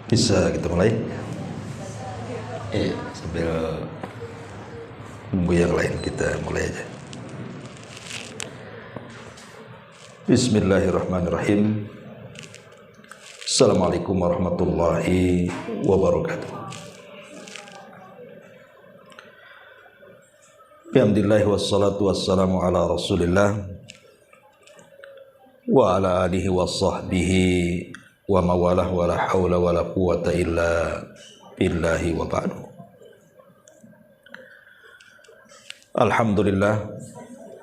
Bisa kita mulai? Sambil nunggu yang lain kita mulai aja. Bismillahirrahmanirrahim. Assalamualaikum warahmatullahi wabarakatuh. Alhamdulillah wassalatu wassalamu ala Rasulillah wa ala alihi wa sahbihi wa mawalah wa la hawla wa la quwata illa billahi wa ba'du. Alhamdulillah,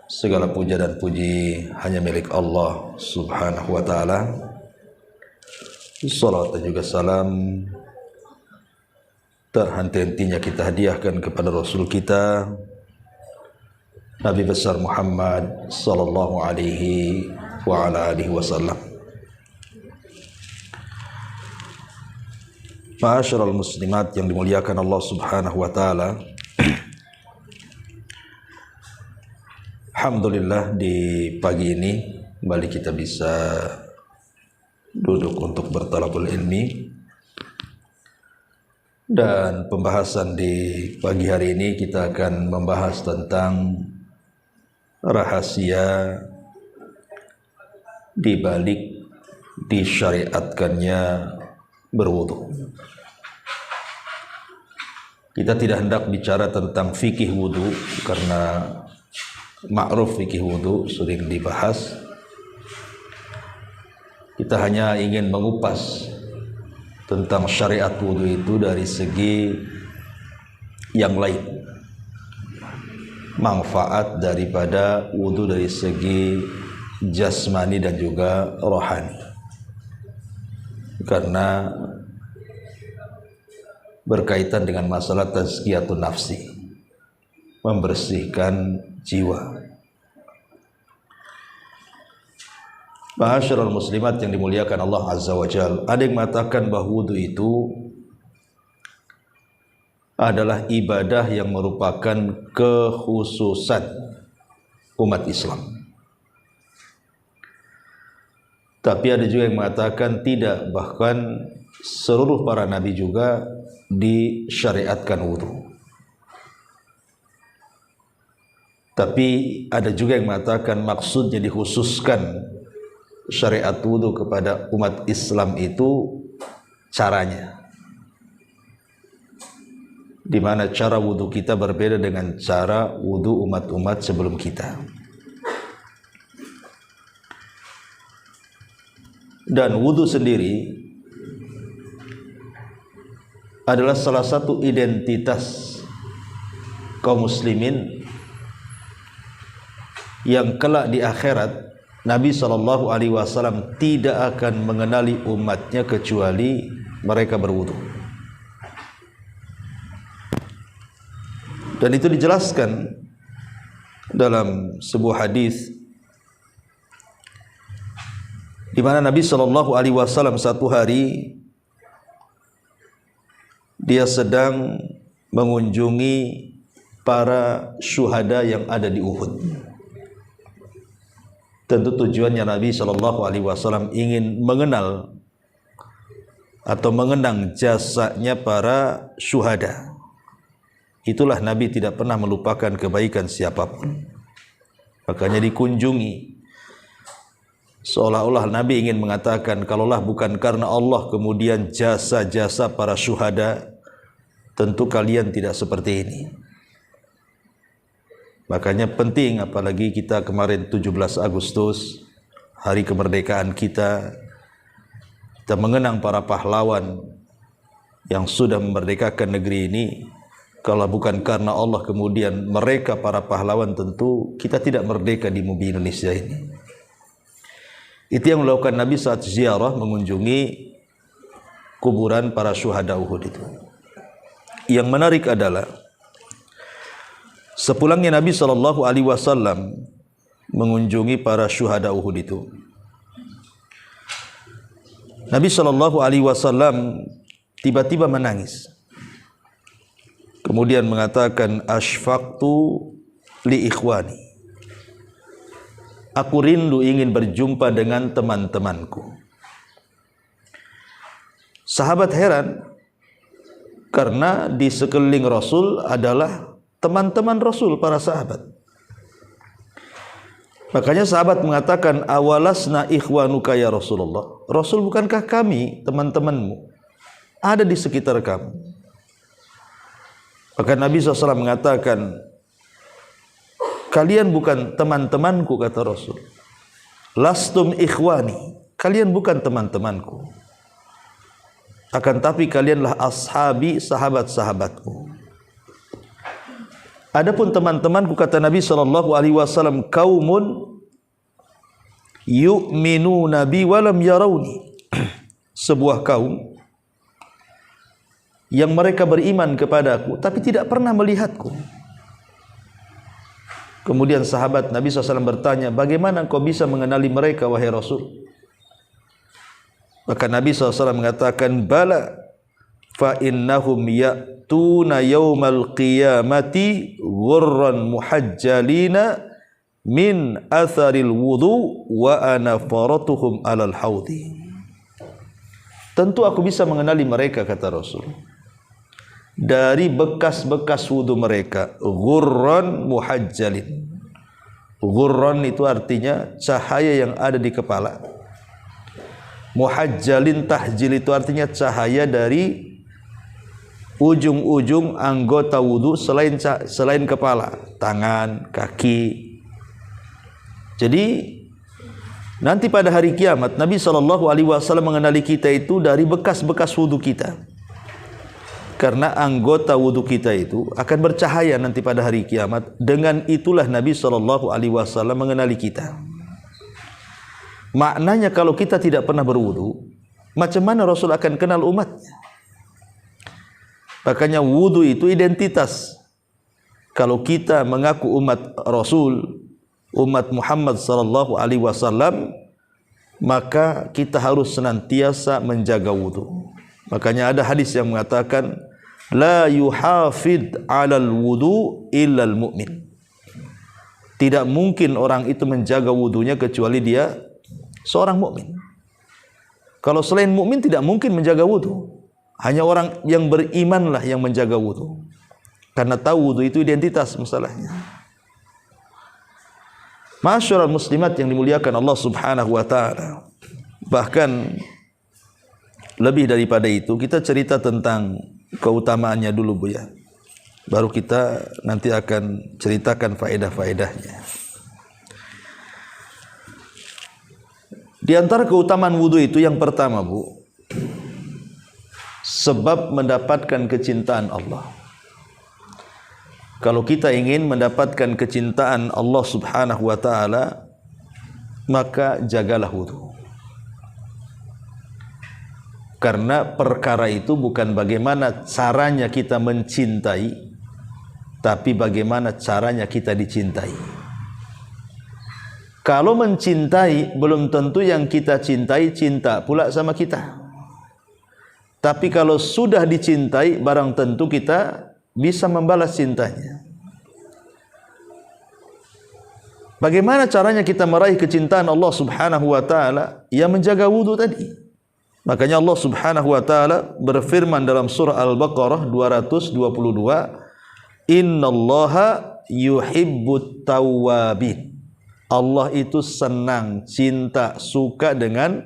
segala puja dan puji hanya milik Allah subhanahu wa ta'ala. Salat dan juga salam tak henti-hentinya kita hadiahkan kepada Rasul kita Nabi besar Muhammad sallallahu alaihi wa ala alihi wasallam. Ma'asyiral muslimat yang dimuliakan Allah subhanahu wa ta'ala, alhamdulillah di pagi ini kembali kita bisa duduk untuk bertalabul ilmi. Dan pembahasan di pagi hari ini kita akan membahas tentang rahasia di balik disyariatkannya berwudu. Kita tidak hendak bicara tentang fikih wudu karena ma'ruf fikih wudu sering dibahas. Kita hanya ingin mengupas tentang syariat wudu itu dari segi yang lain, manfaat daripada wudu dari segi jasmani dan juga rohani, karena berkaitan dengan masalah tazkiyatun nafsi, membersihkan jiwa. Ma'asyiral muslimat yang dimuliakan Allah azza wa jalla, ada yang mengatakan bahwa wudu itu adalah ibadah yang merupakan kekhususan umat Islam. Tapi ada juga yang mengatakan tidak, bahkan seluruh para nabi juga disyariatkan wudu. Tapi ada juga yang mengatakan maksudnya dikhususkan syariat wudu kepada umat Islam itu caranya, di mana cara wudu kita berbeda dengan cara wudu umat-umat sebelum kita. Dan wudu sendiri adalah salah satu identitas kaum muslimin yang kelak di akhirat Nabi SAW tidak akan mengenali umatnya kecuali mereka berwudu. Dan itu dijelaskan dalam sebuah hadis di mana Nabi SAW satu hari dia sedang mengunjungi para syuhada yang ada di Uhud. Tentu tujuannya Nabi SAW ingin mengenal atau mengenang jasanya para syuhada. Itulah Nabi tidak pernah melupakan kebaikan siapapun, makanya dikunjungi. Seolah-olah Nabi ingin mengatakan, kalaulah bukan karena Allah kemudian jasa-jasa para syuhada, tentu kalian tidak seperti ini. Makanya penting, apalagi kita kemarin 17 Agustus, hari kemerdekaan kita mengenang para pahlawan yang sudah memerdekakan negeri ini. Kalau bukan karena Allah kemudian mereka para pahlawan, tentu kita tidak merdeka di bumi Indonesia ini. Itu yang melakukan Nabi saat ziarah mengunjungi kuburan para syuhada Uhud itu. Yang menarik adalah sepulangnya Nabi SAW mengunjungi para syuhada Uhud itu, Nabi SAW tiba-tiba menangis. Kemudian mengatakan, asfaqtu li ikhwani, aku rindu ingin berjumpa dengan teman-temanku. Sahabat heran karena di sekeliling Rasul adalah teman-teman Rasul, para sahabat. Makanya sahabat mengatakan, awalasna ikhwanuka ya Rasulullah. Rasul, bukankah kami teman-temanmu ada di sekitar kamu? Maka Nabi SAW mengatakan, kalian bukan teman-temanku, kata Rasul. Lastum ikhwani, kalian bukan teman-temanku. Akan tapi kalianlah ashabi, sahabat-sahabatku. Adapun teman-temanku, kata Nabi SAW, kaumun yu'minuna bi walam yarawni. Sebuah kaum yang mereka beriman kepadaku tapi tidak pernah melihatku. Kemudian sahabat Nabi SAW bertanya, bagaimana kau bisa mengenali mereka, wahai Rasul? Maka Nabi SAW mengatakan, bala fa innahum ya'tuna yawmal qiyamati ghurran muhajjalina min atharil wudu wa ana faratuhum alal haudi. Tentu aku bisa mengenali mereka, kata Rasul, dari bekas-bekas wudu mereka. Ghurran muhajjalin. Ghurran itu artinya cahaya yang ada di kepala. Muhajjalin, tahjil itu artinya cahaya dari ujung-ujung anggota wudu selain kepala, tangan, kaki. Jadi nanti pada hari kiamat Nabi SAW mengenali kita itu dari bekas-bekas wudu kita. Karena anggota wudu kita itu akan bercahaya nanti pada hari kiamat. Dengan itulah Nabi SAW mengenali kita. Maknanya kalau kita tidak pernah berwudu, macam mana Rasul akan kenal umatnya? Makanya wudu itu identitas. Kalau kita mengaku umat Rasul, umat Muhammad SAW, maka kita harus senantiasa menjaga wudu. Makanya ada hadis yang mengatakan, la yuhafid 'alal wudu illal mu'min. Tidak mungkin orang itu menjaga wudunya kecuali dia seorang mukmin. Kalau selain mukmin tidak mungkin menjaga wudu. Hanya orang yang berimanlah yang menjaga wudu. Karena tahu wudu itu identitas masalahnya. Masyarul muslimat yang dimuliakan Allah Subhanahu wa taala. Bahkan lebih daripada itu, kita cerita tentang keutamaannya dulu, Bu, ya. Baru kita nanti akan ceritakan faedah-faedahnya. Di antara keutamaan wudu itu yang pertama, Bu, sebab mendapatkan kecintaan Allah. Kalau kita ingin mendapatkan kecintaan Allah Subhanahu wa taala, maka jagalah wudu. Karena perkara itu bukan bagaimana caranya kita mencintai, tapi bagaimana caranya kita dicintai. Kalau mencintai, belum tentu yang kita cintai cinta pula sama kita. Tapi kalau sudah dicintai, barang tentu kita bisa membalas cintanya. Bagaimana caranya kita meraih kecintaan Allah Subhanahu wa taala? Ya menjaga wudu tadi. Makanya Allah Subhanahu wa taala berfirman dalam surah Al-Baqarah 222, innallaha yuhibbut tawwabin. Allah itu senang, cinta, suka dengan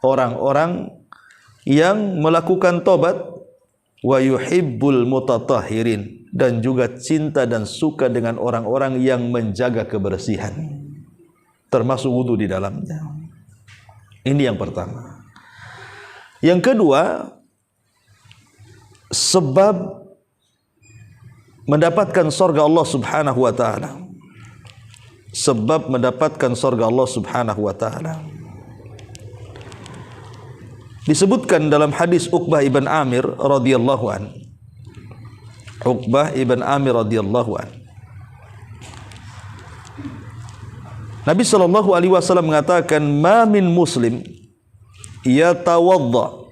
orang-orang yang melakukan tobat, wa yuhibbul mutatahhirin, dan juga cinta dan suka dengan orang-orang yang menjaga kebersihan, termasuk wudu di dalamnya. Ini yang pertama. Yang kedua, sebab mendapatkan surga Allah Subhanahu wa taala. Sebab mendapatkan surga Allah Subhanahu wa taala. Disebutkan dalam hadis Uqbah ibn Amir radhiyallahu an. Uqbah ibn Amir radhiyallahu an. Nabi sallallahu alaihi wasallam mengatakan, "Ma min muslim yatawadda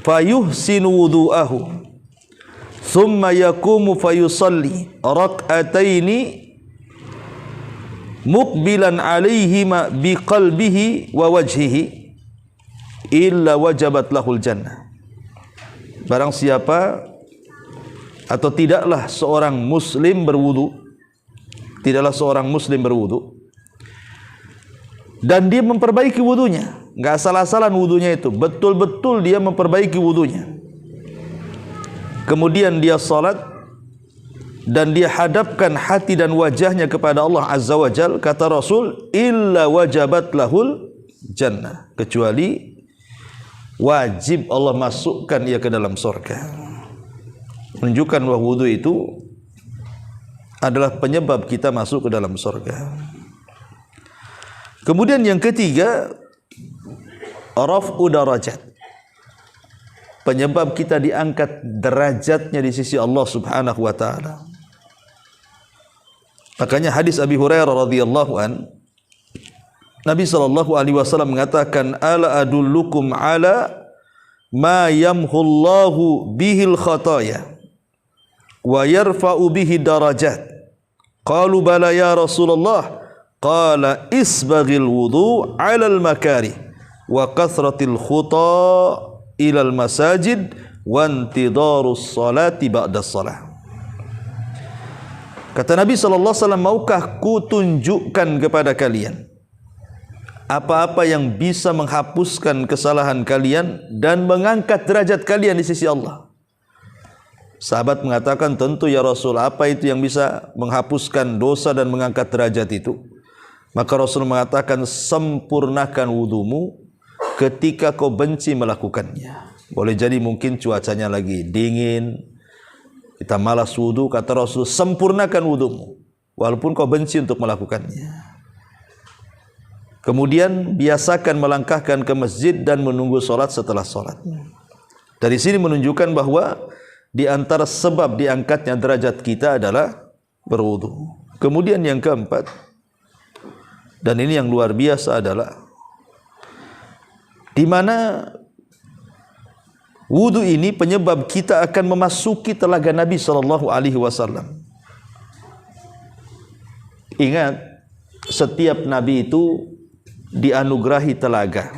fayuhsinu wudu'ahu thumma yaqumu fayusalli rak'ataini muqbilan alaihima biqalbihi wa wajhihi illa wajabat lahul jannah. Barang siapa atau tidaklah seorang muslim berwudu, dan dia memperbaiki wudunya, nggak asal-asalan wudunya itu, betul-betul dia memperbaiki wudunya. Kemudian dia salat dan dia hadapkan hati dan wajahnya kepada Allah Azza wa Jal, kata Rasul, illa wajabat lahul jannah, kecuali wajib Allah masukkan ia ke dalam surga. Menunjukkan bahwa wudu itu adalah penyebab kita masuk ke dalam surga. Kemudian yang ketiga, raf'u darajat, penyebab kita diangkat derajatnya di sisi Allah Subhanahu wa taala. Makanya hadis Abi Hurairah radhiyallahu an, Nabi sallallahu alaihi wasallam mengatakan, ala adullukum ala ma yamhullahu bihil khataya wa yarfa'u bihi darajat. Qalu bala ya Rasulullah. Qala isbaghil wudu 'alal makari wa kathratil khuta ilal masajid wa intidarus salati ba'da salah. Kata Nabi sallallahu alaihi wasallam, maukah ku tunjukkan kepada kalian apa-apa yang bisa menghapuskan kesalahan kalian dan mengangkat derajat kalian di sisi Allah? Sahabat mengatakan, tentu ya Rasul, apa itu yang bisa menghapuskan dosa dan mengangkat derajat itu? Maka Rasul mengatakan, sempurnakan wudumu ketika kau benci melakukannya. Boleh jadi mungkin cuacanya lagi dingin, kita malas wudu, kata Rasul, sempurnakan wudumu walaupun kau benci untuk melakukannya. Kemudian biasakan melangkahkan ke masjid dan menunggu sholat setelah sholat. Dari sini menunjukkan bahwa di antara sebab diangkatnya derajat kita adalah berwudu. Kemudian yang keempat, dan ini yang luar biasa, adalah di mana wudu ini penyebab kita akan memasuki telaga Nabi sallallahu alaihi wasallam. Ingat, setiap nabi itu dianugerahi telaga.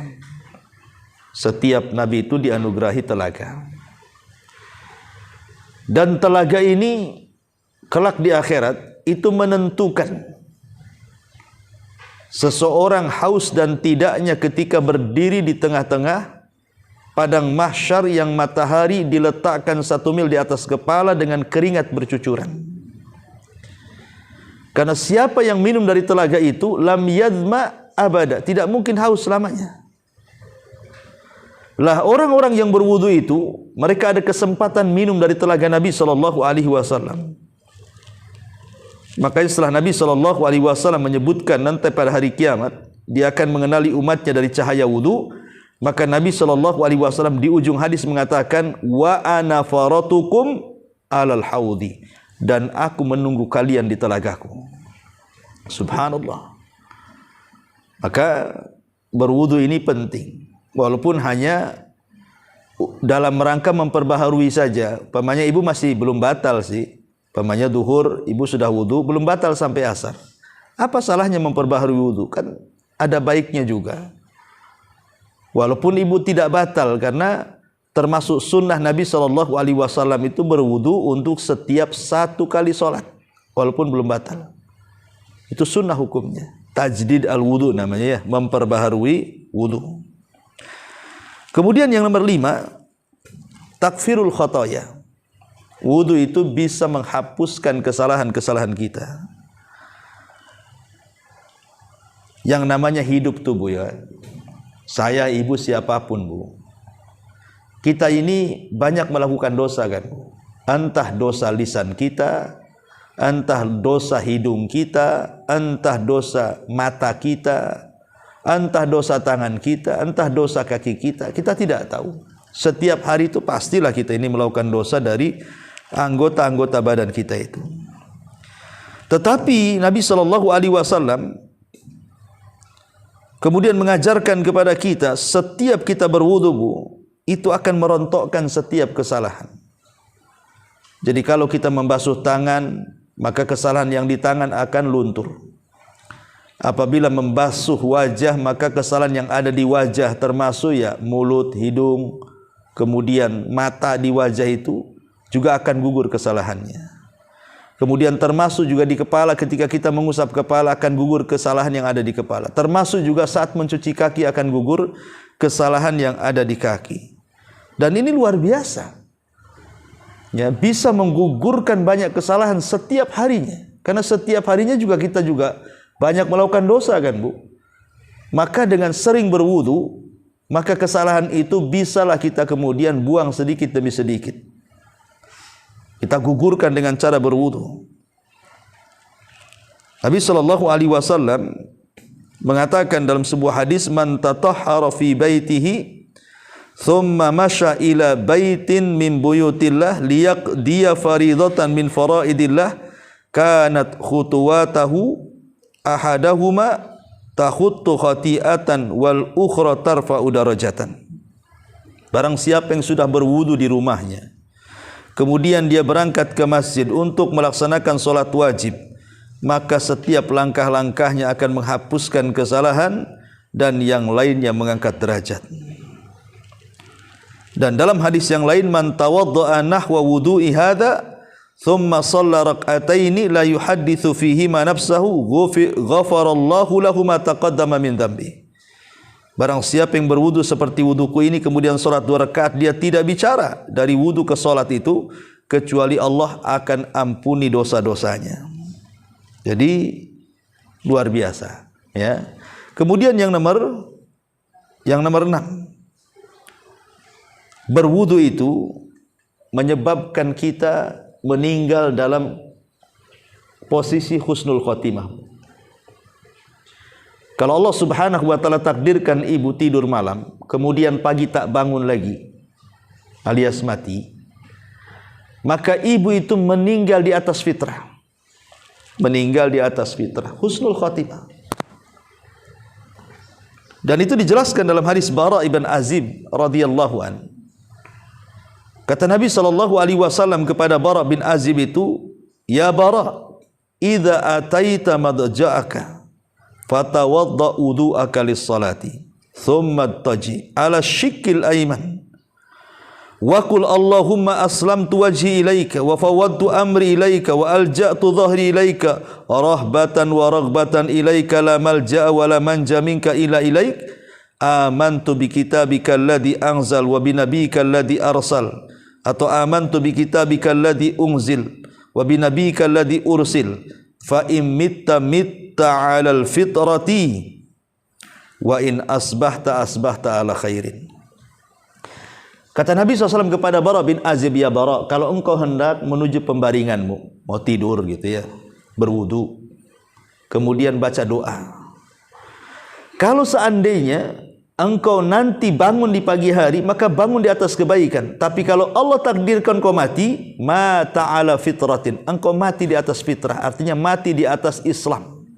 Setiap nabi itu dianugerahi telaga. Dan telaga ini kelak di akhirat itu menentukan seseorang haus dan tidaknya ketika berdiri di tengah-tengah padang mahsyar yang matahari diletakkan 1 mil di atas kepala dengan keringat bercucuran. Karena siapa yang minum dari telaga itu, lam yadma abada, tidak mungkin haus selamanya. Lah orang-orang yang berwudu itu, mereka ada kesempatan minum dari telaga Nabi sallallahu alaihi wasallam. Makanya setelah Nabi sallallahu alaihi wasallam menyebutkan nanti pada hari kiamat dia akan mengenali umatnya dari cahaya wudu, maka Nabi sallallahu alaihi wasallam di ujung hadis mengatakan, wa ana faratukum alal haudi, dan aku menunggu kalian di telagaku. Subhanallah. Maka berwudu ini penting, walaupun hanya dalam rangka memperbaharui saja. Pamannya ibu masih belum batal sih. Pamannya duhur, ibu sudah wudu, belum batal sampai asar. Apa salahnya memperbaharui wudu? Kan ada baiknya juga. Walaupun ibu tidak batal, karena termasuk sunnah Nabi SAW itu berwudu untuk setiap 1 kali sholat, walaupun belum batal. Itu sunnah hukumnya. Tajdid al-wudu namanya ya, memperbaharui wudu. Kemudian yang nomor 5, takfirul khotoya. Wudu itu bisa menghapuskan kesalahan-kesalahan kita. Yang namanya hidup tubuh ya. Saya, ibu, siapapun bu, kita ini banyak melakukan dosa kan bu. Entah dosa lisan kita, entah dosa hidung kita, entah dosa mata kita, entah dosa tangan kita, entah dosa kaki kita. Kita tidak tahu. Setiap hari itu pastilah kita ini melakukan dosa dari anggota-anggota badan kita itu. Tetapi Nabi SAW kemudian mengajarkan kepada kita, setiap kita berwudu bu, itu akan merontokkan setiap kesalahan. Jadi kalau kita membasuh tangan, maka kesalahan yang di tangan akan luntur. Apabila membasuh wajah, maka kesalahan yang ada di wajah termasuk ya mulut, hidung, kemudian mata di wajah itu juga akan gugur kesalahannya. Kemudian termasuk juga di kepala, ketika kita mengusap kepala akan gugur kesalahan yang ada di kepala. Termasuk juga saat mencuci kaki akan gugur kesalahan yang ada di kaki. Dan ini luar biasa. Ya, bisa menggugurkan banyak kesalahan setiap harinya. Karena setiap harinya juga kita juga banyak melakukan dosa kan, Bu. Maka dengan sering berwudu, maka kesalahan itu bisalah kita kemudian buang sedikit demi sedikit. Kita gugurkan dengan cara berwudu. Nabi sallallahu alaihi wasallam mengatakan dalam sebuah hadis, man tatahhara fi baitihi thumma masya ila baitin min buyutillah liyaqdiya faridatan min faraidillah kanat khutuwatahu ahadahuma takhuttu khati'atan wal ukhra tarfa'u darajatan. Barang siapa yang sudah berwudu di rumahnya, kemudian dia berangkat ke masjid untuk melaksanakan solat wajib, maka setiap langkah-langkahnya akan menghapuskan kesalahan dan yang lainnya mengangkat derajat. Dan dalam hadis yang lain, man tawadda'a nahwa wudu'i hadza thumma shalla rak'ataini la yuhadditsu fihi ma nafsahu ghafarallahu lahu ma taqaddama min dhanbi. Barang siapa yang berwudu seperti wuduku ini, kemudian sholat 2 rakaat, dia tidak bicara dari wudu ke sholat itu, kecuali Allah akan ampuni dosa-dosanya. Jadi luar biasa. Ya. Kemudian yang nomor 6, berwudu itu menyebabkan kita meninggal dalam posisi husnul khotimah. Kalau Allah subhanahu wa ta'ala takdirkan ibu tidur malam, kemudian pagi tak bangun lagi, alias mati, maka ibu itu meninggal di atas fitrah. Meninggal di atas fitrah, husnul khatimah. Dan itu dijelaskan dalam hadis Bara ibn Azib radhiyallahu an. Kata Nabi sallallahu alaihi wasallam kepada Bara bin Azib itu, ya Bara, idza ataita madja'aka fatawadda wudu'aka lis-salati thumma taji ala syikil ayman wa qul Allahumma aslamtu wajhi ilaika wa fawadtu amri ilaika wa alja'tu dhahri ilaika rahbatan wa raghbatan ilaika la malja'a wa la manja minka ila ilaik amantu bi kitabika alladhi anzal wa bi nabiyyika alladhi arsal, atau amantu bi kitabika alladhi unzil wa bi nabiyyika alladhi ursil fa in mitta alal fitrati wa in asbahta ala khairin. Kata Nabi SAW kepada Bara bin Azib, ya Bara, kalau engkau hendak menuju pembaringanmu, mau tidur gitu ya, berwudu, kemudian baca doa. Kalau seandainya engkau nanti bangun di pagi hari, maka bangun di atas kebaikan. Tapi kalau Allah takdirkan kau mati, mata ala fitratin, engkau mati di atas fitrah, artinya mati di atas Islam.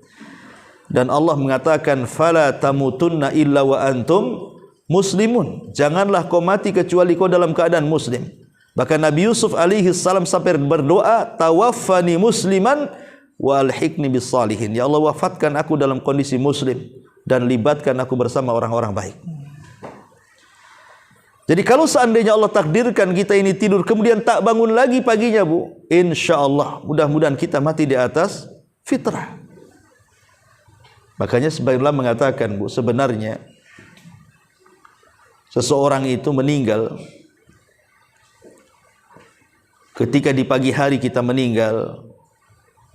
Dan Allah mengatakan, fala tamutunna illa wa antum muslimun, janganlah kau mati kecuali kau dalam keadaan muslim. Bahkan Nabi Yusuf alaihi salam sampai berdoa, tawaffani musliman wa alhiqni bis salihin, ya Allah wafatkan aku dalam kondisi muslim dan libatkan aku bersama orang-orang baik. Jadi kalau seandainya Allah takdirkan kita ini tidur kemudian tak bangun lagi paginya, Bu, insyaallah mudah-mudahan kita mati di atas fitrah. Makanya sebagian ulama mengatakan, Bu, sebenarnya seseorang itu meninggal ketika di pagi hari kita meninggal,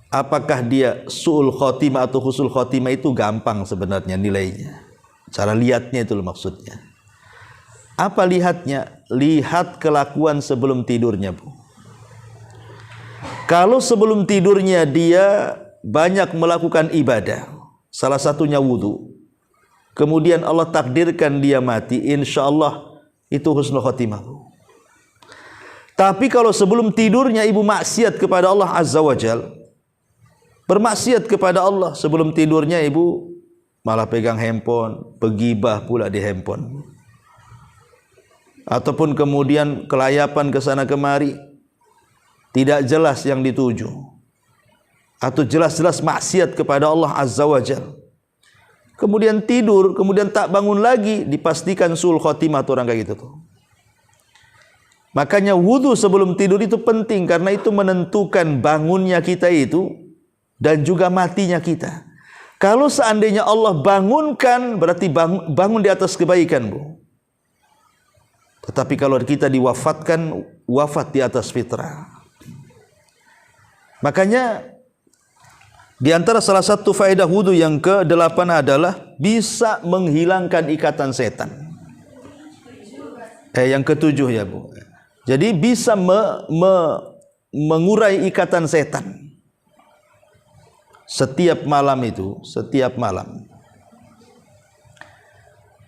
apakah dia su'ul khotimah atau husnul khotimah itu gampang sebenarnya nilainya. Cara lihatnya itu loh maksudnya. Apa lihatnya? Lihat kelakuan sebelum tidurnya, Bu. Kalau sebelum tidurnya dia banyak melakukan ibadah, salah satunya wudu, kemudian Allah takdirkan dia mati, insya Allah itu husnul khotimah. Tapi kalau sebelum tidurnya ibu maksiat kepada Allah Azza wa Jal, bermaksiat kepada Allah, sebelum tidurnya ibu malah pegang handphone, begibah pula di handphone, ataupun kemudian kelayapan ke sana kemari, tidak jelas yang dituju, atau jelas-jelas maksiat kepada Allah Azza wa Jal, kemudian tidur, kemudian tak bangun lagi, dipastikan suul khotimah tuh orang kayak gitu tuh. Makanya wudu sebelum tidur itu penting, karena itu menentukan bangunnya kita itu dan juga matinya kita. Kalau seandainya Allah bangunkan, berarti bangun di atas kebaikan, Bu. Tetapi kalau kita diwafatkan, wafat di atas fitrah. Makanya di antara salah satu faedah wudu yang ke-8 adalah bisa menghilangkan ikatan setan. Yang ke-7 ya, Bu. Jadi bisa mengurai ikatan setan. Setiap malam itu, setiap malam.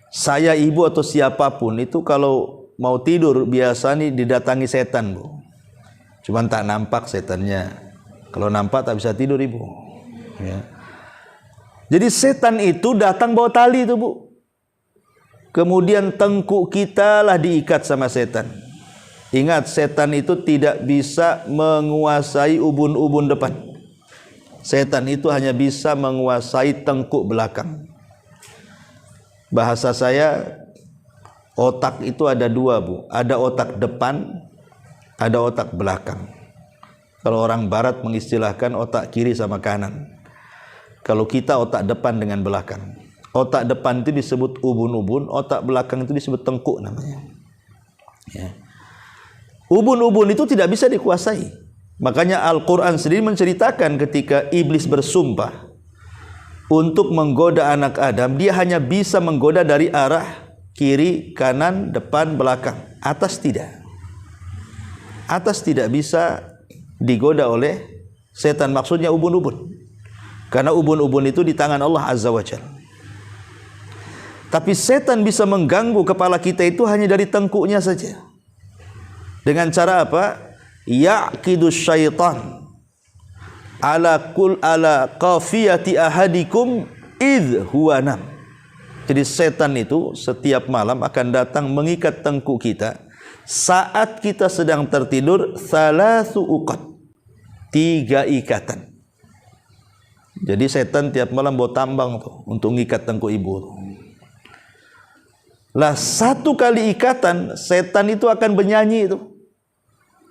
Saya, ibu atau siapapun itu kalau mau tidur biasa nih didatangi setan, Bu. Cuman tak nampak setannya. Kalau nampak tak bisa tidur, Ibu. Ya. Jadi setan itu datang bawa tali itu, Bu. Kemudian tengkuk kita lah diikat sama setan. Ingat, setan itu tidak bisa menguasai ubun-ubun depan. Setan itu hanya bisa menguasai tengkuk belakang. Bahasa saya, otak itu ada dua, Bu. Ada otak depan, ada otak belakang. Kalau orang barat mengistilahkan otak kiri sama kanan. Kalau kita otak depan dengan belakang. Otak depan itu disebut ubun-ubun, otak belakang itu disebut tengkuk namanya. Ya. Ubun-ubun itu tidak bisa dikuasai. Makanya Al-Quran sendiri menceritakan ketika iblis bersumpah untuk menggoda anak Adam, dia hanya bisa menggoda dari arah kiri, kanan, depan, belakang. Atas tidak. Atas tidak bisa digoda oleh setan, maksudnya ubun-ubun. Karena ubun-ubun itu di tangan Allah Azza wa Jalla. Tapi setan bisa mengganggu kepala kita itu hanya dari tengkuknya saja. Dengan cara apa? Ya'qidu syaitan ala qafiyati ahadikum idh huwa nam. Jadi setan itu setiap malam akan datang mengikat tengkuk kita saat kita sedang tertidur, thalathu uqad, 3 ikatan. Jadi setan tiap malam bawa tambang tuh untuk mengikat tengkuk ibu tuh. Lah 1 kali ikatan, setan itu akan bernyanyi itu.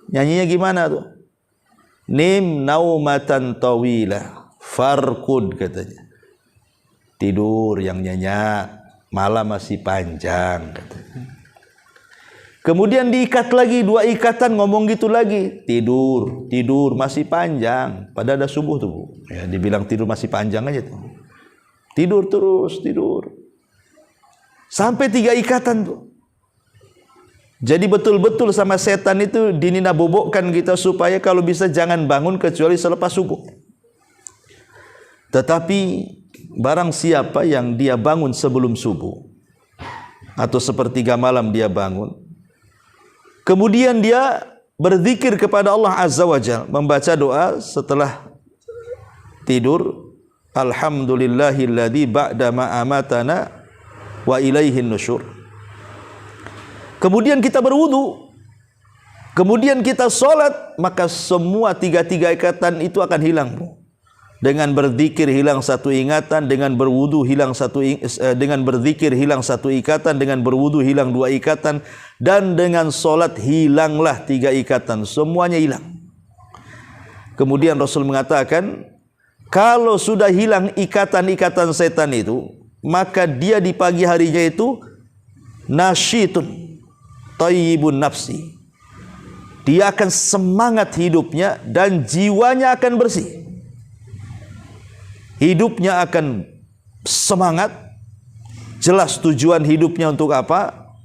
Nyanyinya gimana tuh? Nim naumatan tawila farkud, katanya. Tidur yang nyenyak, malam masih panjang, katanya. Kemudian diikat lagi 2 ikatan, ngomong gitu lagi. Tidur masih panjang. Padahal ada subuh tuh, Bu. Ya, dibilang tidur masih panjang aja tuh. Tidur terus, tidur. Sampai 3 ikatan tuh. Jadi betul-betul sama setan itu dinina-bobokkan kita supaya kalau bisa jangan bangun kecuali selepas subuh. Tetapi barang siapa yang dia bangun sebelum subuh atau sepertiga malam dia bangun, kemudian dia berzikir kepada Allah Azza wa Jalla, membaca doa setelah tidur, alhamdulillahilladzi ba'da ma amatana wa ilaihin nusyur. Kemudian kita berwudu, kemudian kita sholat, maka semua 3 ikatan itu akan hilang, Bu. Dengan berzikir hilang 1 ingatan, dengan berwudu hilang 1, dengan berzikir hilang 1 ikatan, dengan berwudu hilang 2 ikatan, dan dengan sholat hilanglah 3 ikatan, semuanya hilang. Kemudian Rasul mengatakan, kalau sudah hilang ikatan-ikatan setan itu, maka dia di pagi harinya itu nasyitun thayyibun nafsi. Dia akan semangat hidupnya dan jiwanya akan bersih. Hidupnya akan semangat, jelas tujuan hidupnya untuk apa,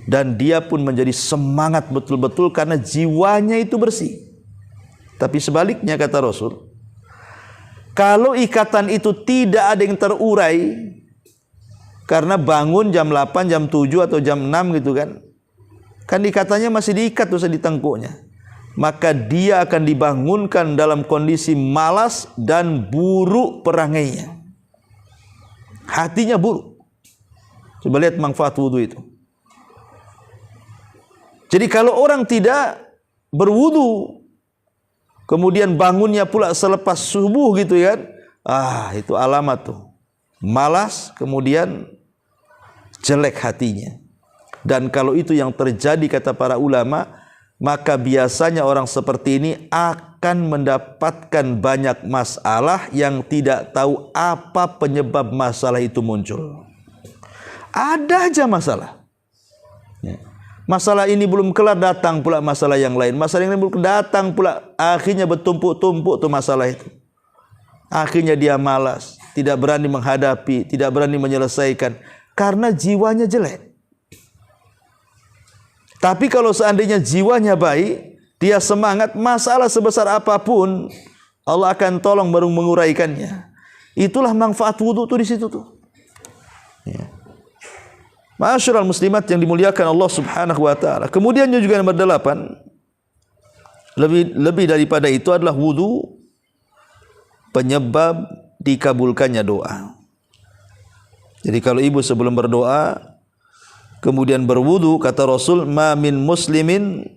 dan dia pun menjadi semangat betul-betul karena jiwanya itu bersih. Tapi sebaliknya kata Rasul, kalau ikatan itu tidak ada yang terurai, karena bangun jam 8, jam 7 atau jam 6 gitu kan ikatannya masih diikat tuh di tengkuknya, maka dia akan dibangunkan dalam kondisi malas dan buruk perangainya. Hatinya buruk. Coba lihat manfaat wudu itu. Jadi kalau orang tidak berwudu, kemudian bangunnya pula selepas subuh gitu ya, itu alamat tuh malas, kemudian jelek hatinya. Dan kalau itu yang terjadi kata para ulama, maka biasanya orang seperti ini akan mendapatkan banyak masalah yang tidak tahu apa penyebab masalah itu muncul. Ada aja masalah. Masalah ini belum kelar, datang pula masalah yang lain. Masalah yang lain belum datang pula, akhirnya bertumpuk-tumpuk tuh masalah itu. Akhirnya dia malas, tidak berani menghadapi, tidak berani menyelesaikan, karena jiwanya jelek. Tapi kalau seandainya jiwanya baik, dia semangat, masalah sebesar apapun Allah akan tolong baru menguraikannya. Itulah manfaat wudu tuh di situ tuh. Ya. Ma'asyiral muslimat yang dimuliakan Allah Subhanahu wa taala. Kemudian juga nomor 8, lebih daripada itu adalah wudu penyebab dikabulkannya doa. Jadi kalau ibu sebelum berdoa kemudian berwudu, kata Rasul, ma min muslimin,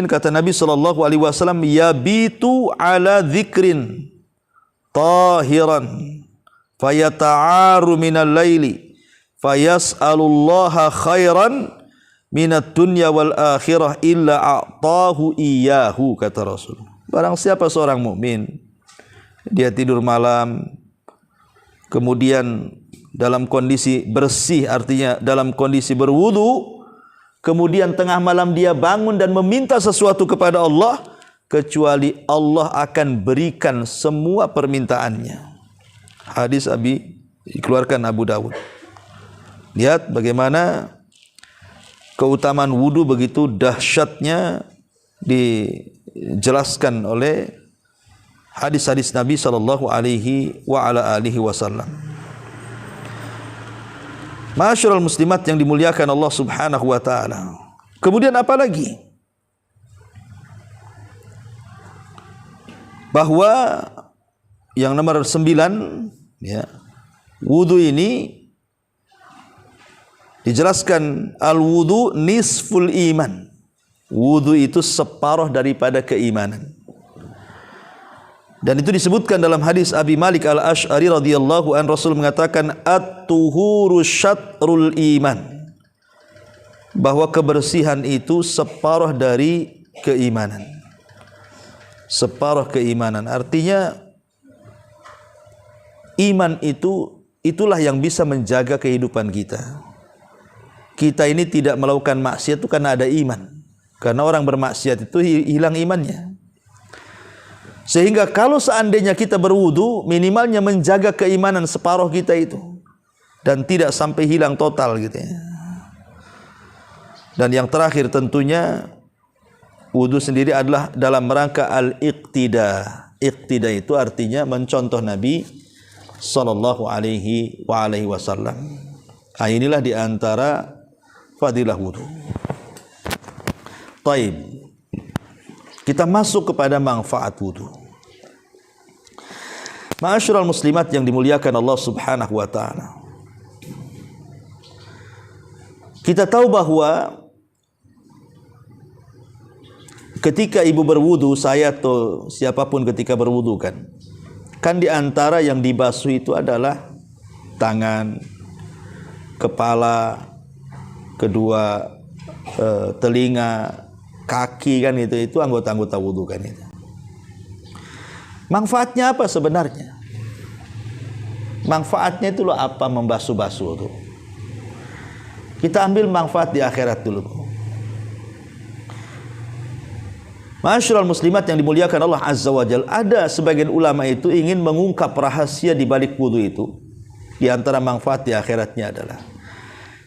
kata Nabi sallallahu alaihi wasallam, yabitu ala dzikrin tahiran fayata'aru minal laili fayas'alullaha khairan minad dunya wal akhirah illa a'tahu iyyahu, kata Rasul. Barang siapa seorang mukmin dia tidur malam kemudian dalam kondisi bersih, artinya dalam kondisi berwudu, kemudian tengah malam dia bangun dan meminta sesuatu kepada Allah, kecuali Allah akan berikan semua permintaannya. Hadis dikeluarkan Abu Dawud. Lihat bagaimana keutamaan wudu begitu dahsyatnya dijelaskan oleh hadis-hadis Nabi sallallahu alaihi wa ala alihi wasallam. Ma'asyiral muslimat yang dimuliakan Allah Subhanahu wa taala. Kemudian apa lagi? Bahwa yang nomor 9, ya, wudu ini dijelaskan al-wudu nisful iman. Wudu itu separuh daripada keimanan. Dan itu disebutkan dalam hadis Abi Malik Al-Asy'ari radhiyallahu an, Rasul mengatakan at-tuhuru syatrul iman, bahwa kebersihan itu separuh dari keimanan. Separuh keimanan, artinya iman itulah yang bisa menjaga kehidupan kita. Kita ini tidak melakukan maksiat itu karena ada iman. Karena orang bermaksiat itu hilang imannya. Sehingga kalau seandainya kita berwudu, minimalnya menjaga keimanan separuh kita itu, dan tidak sampai hilang total gitu ya. Dan yang terakhir tentunya wudu sendiri adalah dalam rangka al-iqtida. Iqtida itu artinya mencontoh Nabi sallallahu alaihi wasallam. Inilah diantara fadilah wudu. Taib. Kita masuk kepada manfaat wudu. Ma'asyiral muslimat yang dimuliakan Allah Subhanahu wa taala. Kita tahu bahwa ketika ibu berwudu, saya atau siapapun ketika berwudu kan di antara yang dibasuh itu adalah tangan, kepala, kedua telinga, kaki, kan itu anggota-anggota wudu kan itu. Manfaatnya apa sebenarnya? Manfaatnya itu loh apa membasuh-basuh itu. Kita ambil manfaat di akhirat dulu. Ma'asyiral muslimat yang dimuliakan Allah Azza wa Jalla, ada sebagian ulama itu ingin mengungkap rahasia di balik wudu itu. Di antara manfaat di akhiratnya adalah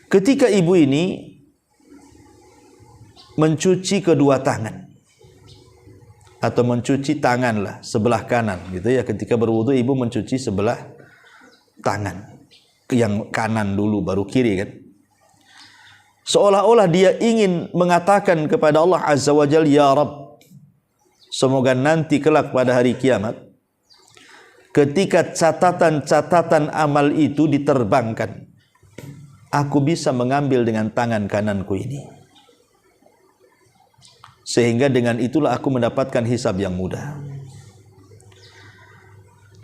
ketika ibu ini mencuci kedua tangan atau mencuci tangan lah sebelah kanan gitu ya, ketika berwudu ibu mencuci sebelah tangan yang kanan dulu baru kiri kan, seolah-olah dia ingin mengatakan kepada Allah Azza wa Jalla, ya Rabb, semoga nanti kelak pada hari kiamat ketika catatan-catatan amal itu diterbangkan, aku bisa mengambil dengan tangan kananku ini. Sehingga dengan itulah aku mendapatkan hisab yang mudah.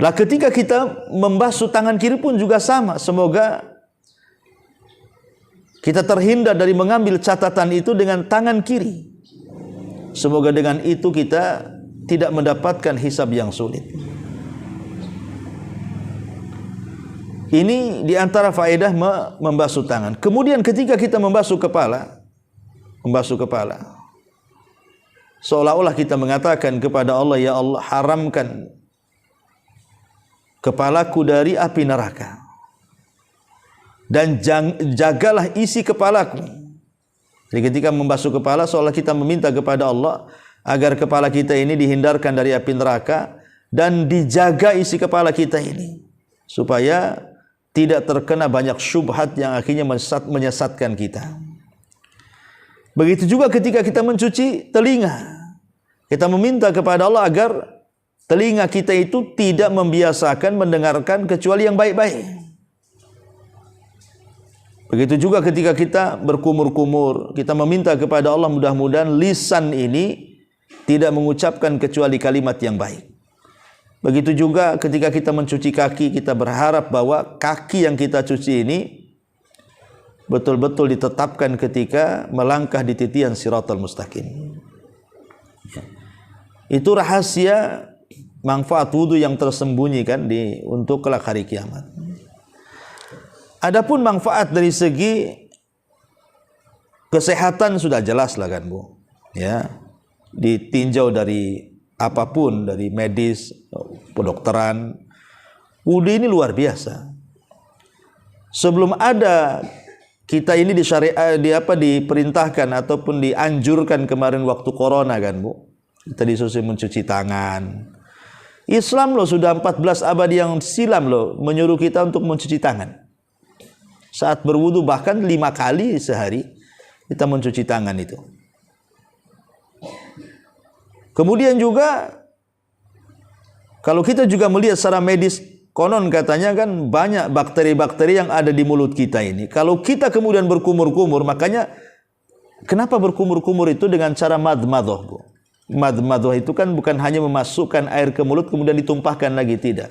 Lah ketika kita membasuh tangan kiri pun juga sama. Semoga kita terhindar dari mengambil catatan itu dengan tangan kiri. Semoga dengan itu kita tidak mendapatkan hisab yang sulit. Ini diantara faedah membasuh tangan. Kemudian ketika kita membasuh kepala, seolah-olah kita mengatakan kepada Allah, ya Allah, haramkan kepalaku dari api neraka, dan jagalah isi kepalaku. Jadi ketika membasuh kepala, seolah kita meminta kepada Allah agar kepala kita ini dihindarkan dari api neraka dan dijaga isi kepala kita ini, supaya tidak terkena banyak syubhat yang akhirnya menyesatkan kita. Begitu juga ketika kita mencuci telinga, kita meminta kepada Allah agar telinga kita itu tidak membiasakan mendengarkan kecuali yang baik-baik. Begitu juga ketika kita berkumur-kumur, kita meminta kepada Allah mudah-mudahan lisan ini tidak mengucapkan kecuali kalimat yang baik. Begitu juga ketika kita mencuci kaki, kita berharap bahwa kaki yang kita cuci ini betul-betul ditetapkan ketika melangkah di titian Shiratal Mustaqim. Itu rahasia manfaat wudu yang tersembunyi kan untuk kelak hari kiamat. Adapun manfaat dari segi kesehatan sudah jelas lah kan Bu, ya, ditinjau dari apapun, dari medis, kedokteran, wudu ini luar biasa. Sebelum ada kita ini diperintahkan ataupun dianjurkan kemarin waktu corona kan Bu, kita disuruh mencuci tangan. Islam loh sudah 14 abad yang silam loh menyuruh kita untuk mencuci tangan. Saat berwudu bahkan 5 kali sehari kita mencuci tangan itu. Kemudian juga kalau kita juga melihat secara medis, konon katanya kan banyak bakteri-bakteri yang ada di mulut kita ini. Kalau kita kemudian berkumur-kumur, makanya kenapa berkumur-kumur itu dengan cara madmadah Bu? Madmadah itu kan bukan hanya memasukkan air ke mulut kemudian ditumpahkan lagi, tidak.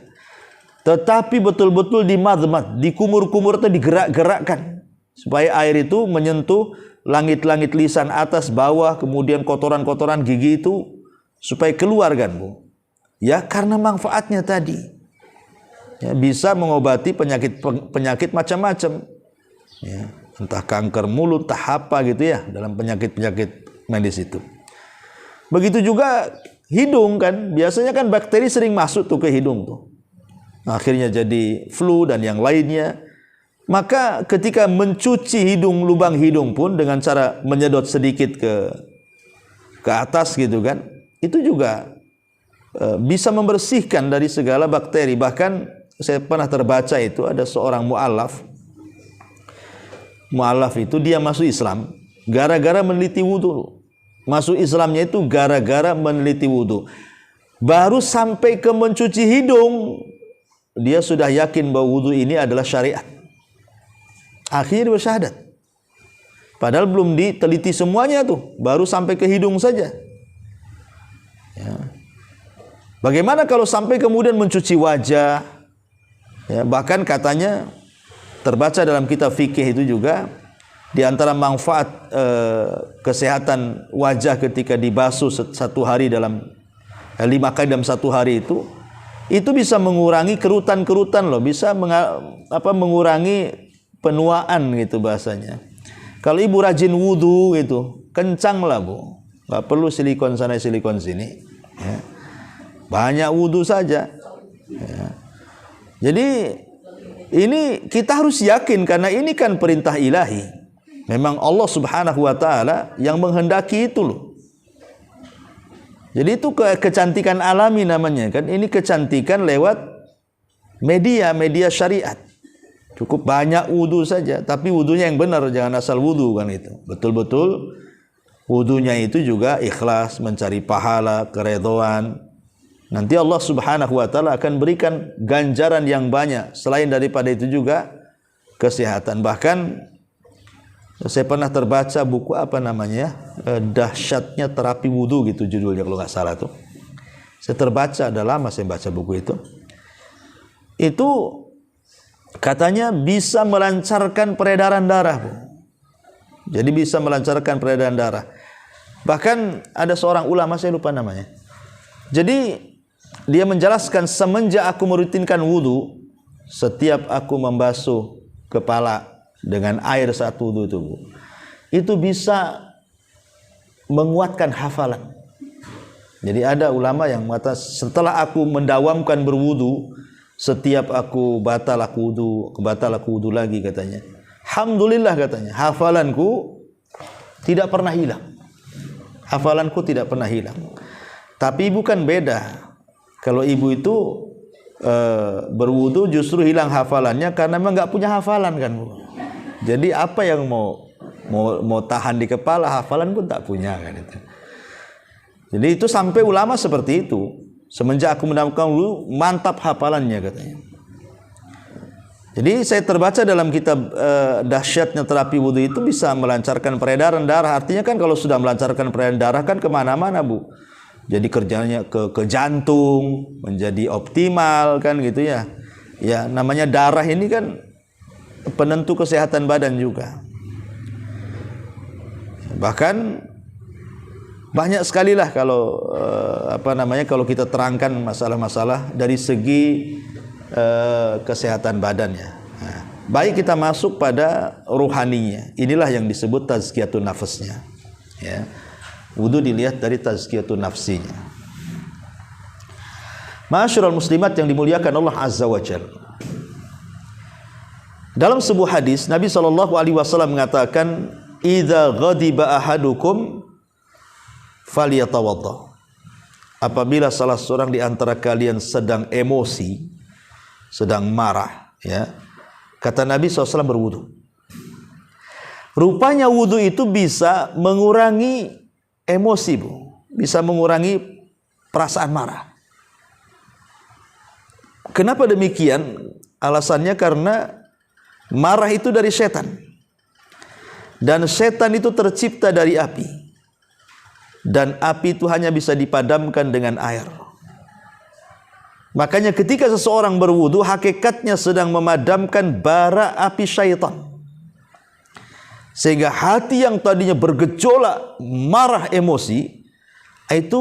Tetapi betul-betul dimadmad, dikumur-kumur atau digerak-gerakkan supaya air itu menyentuh langit-langit lisan atas, bawah, kemudian kotoran-kotoran gigi itu supaya keluar kan Bu. Ya karena manfaatnya tadi. Ya, bisa mengobati penyakit macam-macam. Ya, entah kanker mulut, entah apa gitu ya dalam penyakit-penyakit medis itu. Begitu juga hidung kan, biasanya kan bakteri sering masuk tuh ke hidung tuh. Akhirnya jadi flu dan yang lainnya. Maka ketika mencuci hidung, lubang hidung pun dengan cara menyedot sedikit ke atas gitu kan, itu juga bisa membersihkan dari segala bakteri. Bahkan saya pernah terbaca itu ada seorang mu'alaf itu dia masuk Islam gara-gara meneliti wudu. Masuk Islamnya itu gara-gara meneliti wudu. Baru sampai ke mencuci hidung, dia sudah yakin bahwa wudu ini adalah syariat. Akhirnya dia bersyahadat. Padahal belum diteliti semuanya tuh, baru sampai ke hidung saja. Ya. Bagaimana kalau sampai kemudian mencuci wajah? Ya, bahkan katanya terbaca dalam kitab fikih itu juga di antara manfaat kesehatan wajah ketika dibasuh satu hari dalam 5 kali dalam satu hari itu bisa mengurangi kerutan-kerutan loh, bisa mengurangi penuaan gitu bahasanya. Kalau ibu rajin wudu gitu, kencang lah Bu, nggak perlu silikon sana silikon sini. Ya. Banyak wudu saja. Ya. Jadi ini kita harus yakin karena ini kan perintah ilahi. Memang Allah Subhanahu wa taala yang menghendaki itu loh. Jadi itu kecantikan alami namanya kan. Ini kecantikan lewat media syariat. Cukup banyak wudu saja, tapi wudunya yang benar, jangan asal wudu kan itu. Betul-betul wudunya itu juga ikhlas, mencari pahala, keredhaan. Nanti Allah Subhanahu wa taala akan berikan ganjaran yang banyak. Selain daripada itu juga kesehatan. Bahkan saya pernah terbaca buku apa namanya, dahsyatnya terapi wudu gitu judulnya kalau nggak salah tuh. Saya terbaca, ada lama saya baca buku itu. itu katanya bisa melancarkan peredaran darah, Bu. Jadi bisa melancarkan peredaran darah. Bahkan ada seorang ulama, saya lupa namanya. Jadi dia menjelaskan, semenjak aku merutinkan wudu, setiap aku membasuh kepala dengan air saat wudu itu, Bu, itu bisa menguatkan hafalan. Jadi ada ulama yang mengatakan, setelah aku mendawamkan berwudu, setiap aku batal aku wudu lagi katanya. Alhamdulillah katanya, hafalanku tidak pernah hilang. Hafalanku tidak pernah hilang. Tapi ibu kan beda. Kalau ibu itu berwudu justru hilang hafalannya karena memang nggak punya hafalan kan, Bu. Jadi apa yang mau tahan di kepala, hafalan pun tak punya kan itu. Jadi itu sampai ulama seperti itu. Semenjak aku mendapatkan wudu, mantap hafalannya katanya. Jadi saya terbaca dalam kitab dahsyatnya terapi wudu itu bisa melancarkan peredaran darah. Artinya kan kalau sudah melancarkan peredaran darah kan kemana-mana, Bu. Jadi kerjanya ke jantung menjadi optimal kan gitu ya. Ya namanya darah ini kan penentu kesehatan badan juga. Bahkan banyak sekali lah kalau kalau kita terangkan masalah-masalah dari segi kesehatan badannya. Nah, baik kita masuk pada ruhaninya. Inilah yang disebut tazkiyatun nafsnya. Ya. Wudu dilihat dari tazkiyatun nafsinya. Ma'asyiral muslimat yang dimuliakan Allah Azza wa Jalla. Dalam sebuah hadis Nabi SAW mengatakan, "Idza ghadiba ahadukum falyatawadda." Apabila salah seorang di antara kalian sedang emosi, sedang marah, ya, kata Nabi SAW berwudu. Rupanya wudu itu bisa mengurangi emosi, Bu, bisa mengurangi perasaan marah. Kenapa demikian? Alasannya karena marah itu dari setan, dan setan itu tercipta dari api, dan api itu hanya bisa dipadamkan dengan air. Makanya ketika seseorang berwudu, hakikatnya sedang memadamkan bara api syaitan. Sehingga hati yang tadinya bergejolak, marah, emosi, itu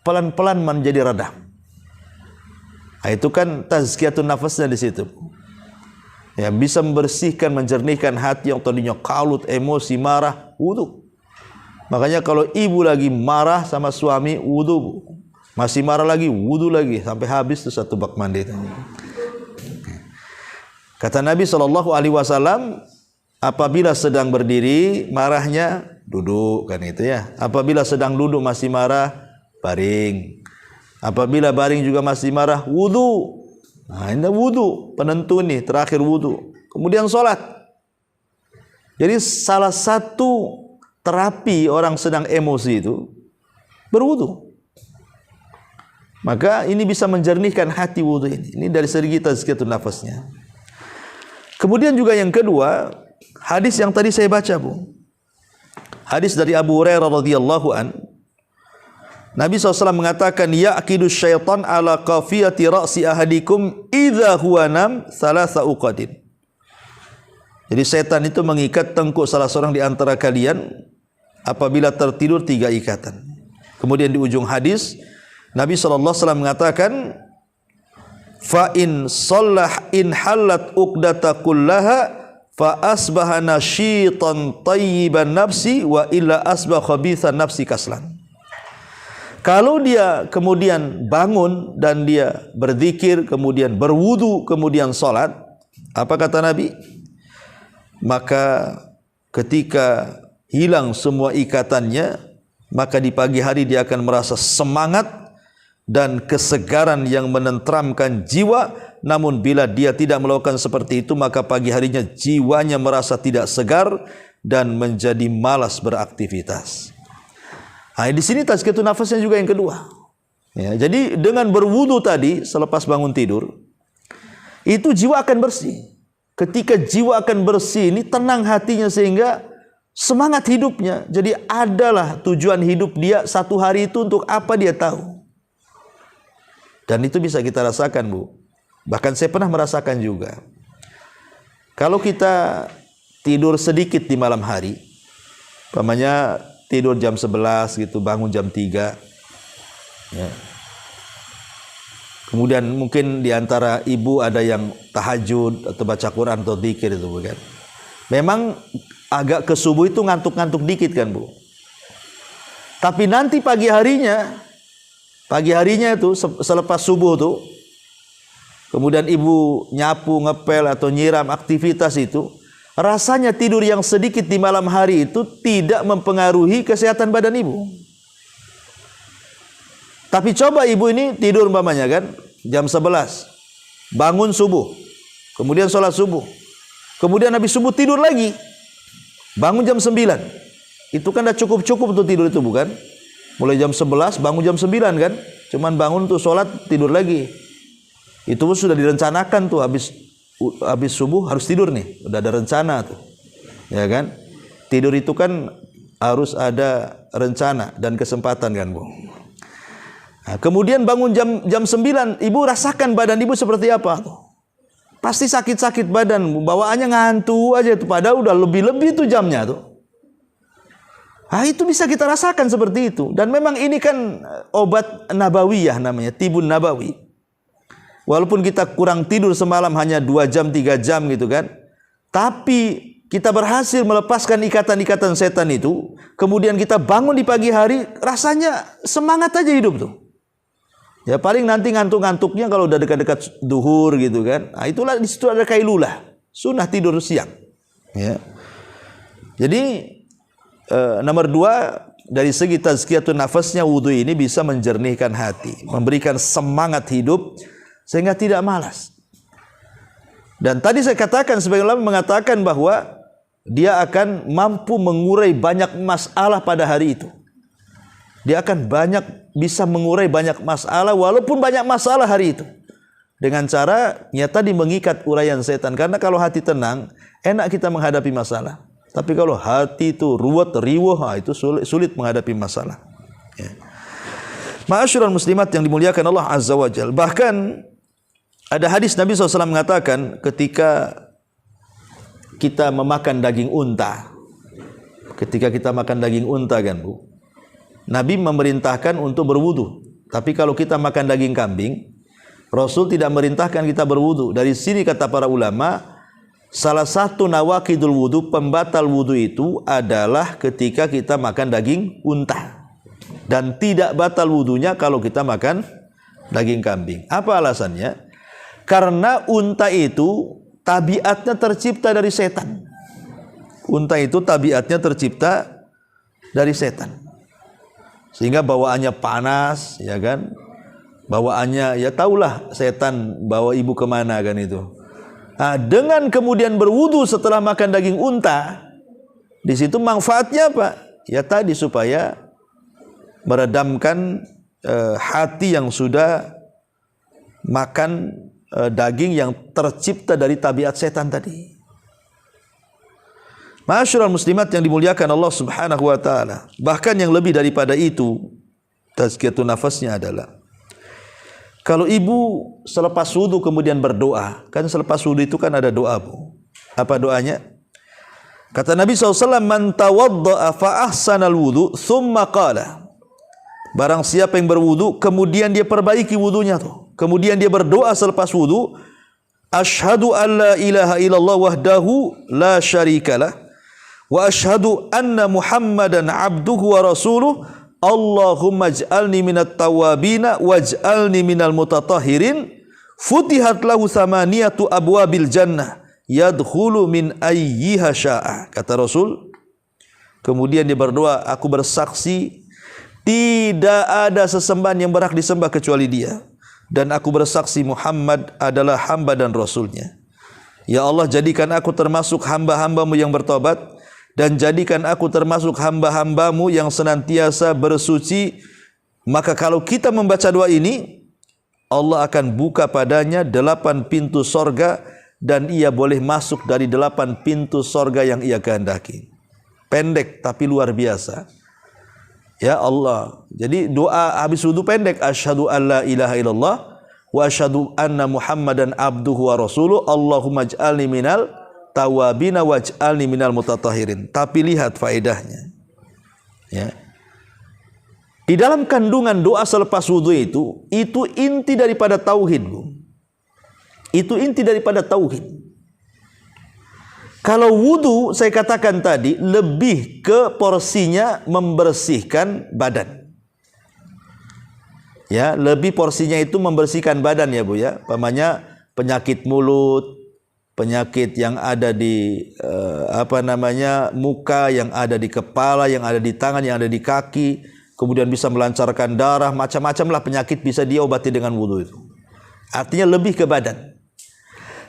pelan-pelan menjadi redam. Itu kan tazkiyatun nafasnya di situ. Ya, bisa membersihkan, menjernihkan hati yang tadinya kalut, emosi, marah, wudu. Makanya kalau ibu lagi marah sama suami, wudu. Masih marah lagi, wudu lagi sampai habis tuh satu bak mandi. Kata Nabi SAW, apabila sedang berdiri marahnya duduk kan itu ya. Apabila sedang duduk masih marah, baring. Apabila baring juga masih marah, wudu. Nah, ini wudu penentu nih, terakhir wudu. Kemudian sholat. Jadi salah satu terapi orang sedang emosi itu berwudu. Maka ini bisa menjernihkan hati wudu ini. Ini dari segi tazkiyatun nafasnya. Kemudian juga yang kedua, hadis yang tadi saya baca, Bu. Hadis dari Abu Hurairah radhiyallahu an. Nabi SAW mengatakan, ya'kidu syaitan ala qafiyati ra'si ahadikum idza huwa nam thalatha uqadin. Jadi setan itu mengikat tengkuk salah seorang di antara kalian apabila tertidur 3 ikatan. Kemudian di ujung hadis Nabi SAW mengatakan, fa in sallah in halat uqdata kullaha fa asbaha nasyitan tayyiban nafsi wa illa asbah khabithan nafsi kaslan. Kalau dia kemudian bangun dan dia berzikir, kemudian berwudu, kemudian salat, apa kata Nabi? Maka ketika hilang semua ikatannya, maka di pagi hari dia akan merasa semangat dan kesegaran yang menenteramkan jiwa. Namun bila dia tidak melakukan seperti itu, maka pagi harinya jiwanya merasa tidak segar dan menjadi malas beraktivitas. Nah, di sini tazkiyatun nafasnya juga yang kedua. Ya, jadi dengan berwudu tadi selepas bangun tidur, itu jiwa akan bersih. Ketika jiwa akan bersih, ini tenang hatinya sehingga semangat hidupnya. Jadi adalah tujuan hidup dia satu hari itu untuk apa dia tahu. Dan itu bisa kita rasakan, Bu. Bahkan saya pernah merasakan juga. Kalau kita tidur sedikit di malam hari, umpamanya tidur jam 11 gitu, bangun jam 3. Ya. Kemudian mungkin di antara ibu ada yang tahajud atau baca Quran atau dzikir itu bukan. Memang agak ke subuh itu ngantuk-ngantuk dikit kan, Bu. Tapi nanti pagi harinya itu selepas subuh tuh, kemudian ibu nyapu, ngepel atau nyiram aktivitas itu, rasanya tidur yang sedikit di malam hari itu tidak mempengaruhi kesehatan badan ibu. Tapi coba ibu ini tidur umpamanya kan jam 11, bangun subuh, kemudian sholat subuh, kemudian habis subuh tidur lagi, bangun jam 9. Itu kan dah cukup untuk tidur itu bukan? Mulai jam 11 bangun jam 9 kan? Cuman bangun tuh sholat tidur lagi. Itu sudah direncanakan tuh, habis subuh harus tidur nih, udah ada rencana tuh. Ya kan? Tidur itu kan harus ada rencana dan kesempatan kan, Bu. Nah, kemudian bangun jam 9, ibu rasakan badan ibu seperti apa tuh? Pasti sakit-sakit badan, bawaannya ngantuk aja tuh, padahal udah lebih-lebih tuh jamnya tuh. Nah, itu bisa kita rasakan seperti itu. Dan memang ini kan obat nabawiyah namanya, tibun nabawi. Walaupun kita kurang tidur semalam hanya 2 jam, 3 jam gitu kan. Tapi kita berhasil melepaskan ikatan-ikatan setan itu. Kemudian kita bangun di pagi hari, rasanya semangat aja hidup tuh. Ya paling nanti ngantuk-ngantuknya kalau udah dekat-dekat duhur gitu kan. Nah, itulah di situ ada kailulah, sunnah tidur siang. Ya. Jadi nomor 2, dari segi tazkiyatun nafasnya wudu ini bisa menjernihkan hati, memberikan semangat hidup sehingga tidak malas. Dan tadi saya katakan, sebagian ulama mengatakan bahwa dia akan mampu mengurai banyak masalah pada hari itu. Dia akan bisa mengurai banyak masalah walaupun banyak masalah hari itu. Dengan cara tadi mengikat uraian setan. Karena kalau hati tenang, enak kita menghadapi masalah. Tapi kalau hati itu ruwet, riweuh, itu sulit menghadapi masalah. Ya. Ma'asyiral muslimat yang dimuliakan Allah Azza wa Jalla. Bahkan ada hadis Nabi SAW mengatakan ketika kita memakan daging unta. Ketika kita makan daging unta kan, Bu. Nabi memerintahkan untuk berwudu. Tapi kalau kita makan daging kambing, Rasul tidak merintahkan kita berwudu. Dari sini kata para ulama, salah satu nawaqidul wudu, pembatal wudu itu adalah ketika kita makan daging unta. Dan tidak batal wudunya kalau kita makan daging kambing. Apa alasannya? Karena unta itu tabiatnya tercipta dari setan. Unta itu tabiatnya tercipta dari setan. Sehingga bawaannya panas, ya kan? Bawaannya, ya tahulah setan bawa ibu kemana kan itu. Nah, dengan kemudian berwudu setelah makan daging unta, di situ manfaatnya apa? Ya tadi supaya meredamkan hati yang sudah makan daging yang tercipta dari tabiat setan tadi. Ma'asyiral muslimat yang dimuliakan Allah Subhanahu wa taala. Bahkan yang lebih daripada itu, tazkiyatun nafasnya adalah kalau ibu selepas wudu kemudian berdoa, kan selepas wudu itu kan ada doa, Bu. Apa doanya? Kata Nabi SAW, man tawadda'a fa ahsanal wudu, thumma qala. Barang siapa yang berwudu, kemudian dia perbaiki wudunya tuh. Kemudian dia berdoa selepas wudu, asyhadu an la ilaha illallah wahdahu la syarikalah, wa asyhadu anna Muhammadan abduhu wa rasuluh. Allahumma ij'alni minat tawabina waj'alni minal mutatahhirin. Futihat lahu thamaniyatu abwabil jannah yadkhulu min ayyiha sya'a. Kata Rasul. Kemudian dia berdoa, aku bersaksi tidak ada sesembahan yang berhak disembah kecuali Dia, dan aku bersaksi Muhammad adalah hamba dan Rasulnya. Ya Allah, jadikan aku termasuk hamba-hambamu yang bertobat, dan jadikan aku termasuk hamba-hambamu yang senantiasa bersuci. Maka kalau kita membaca doa ini, Allah akan buka padanya 8 pintu sorga, dan ia boleh masuk dari 8 pintu sorga yang ia kehendaki. Pendek tapi luar biasa. Ya Allah. Jadi doa habis wudu pendek, asyhadu an la ilaha illallah wa asyhadu anna Muhammadan abduhu wa rasuluh. Allahumma ij'alni minal tawabina waj'alni minal mutatahhirin. Tapi lihat faedahnya. Ya. Di dalam kandungan doa selepas wudu itu inti daripada tauhid, Bu. Itu inti daripada tauhid. Kalau wudu saya katakan tadi lebih ke porsinya membersihkan badan. Ya, lebih porsinya itu membersihkan badan ya, Bu ya. Umpamanya penyakit mulut, penyakit yang ada di muka, yang ada di kepala, yang ada di tangan, yang ada di kaki, kemudian bisa melancarkan darah, macam-macam lah penyakit bisa diobati dengan wudu itu. Artinya lebih ke badan.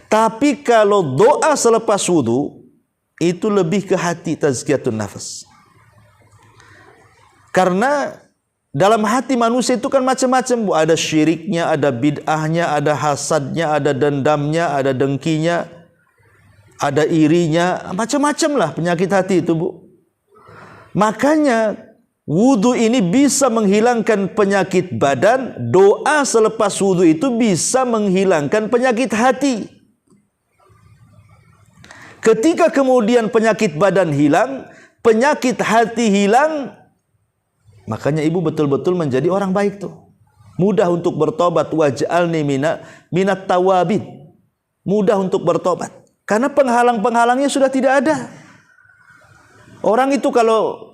Tapi kalau doa selepas wudu itu lebih ke hati, tazkiyatun nafas. Karena dalam hati manusia itu kan macam-macam, Bu. Ada syiriknya, ada bid'ahnya, ada hasadnya, ada dendamnya, ada dengkinya, ada irinya, macam-macam lah penyakit hati itu, Bu. Makanya wudu ini bisa menghilangkan penyakit badan, doa selepas wudu itu bisa menghilangkan penyakit hati. Ketika kemudian penyakit badan hilang, penyakit hati hilang, makanya ibu betul-betul menjadi orang baik tuh. Mudah untuk bertobat, waj'alni minat tawabin. Mudah untuk bertobat. Karena penghalang-penghalangnya sudah tidak ada. Orang itu kalau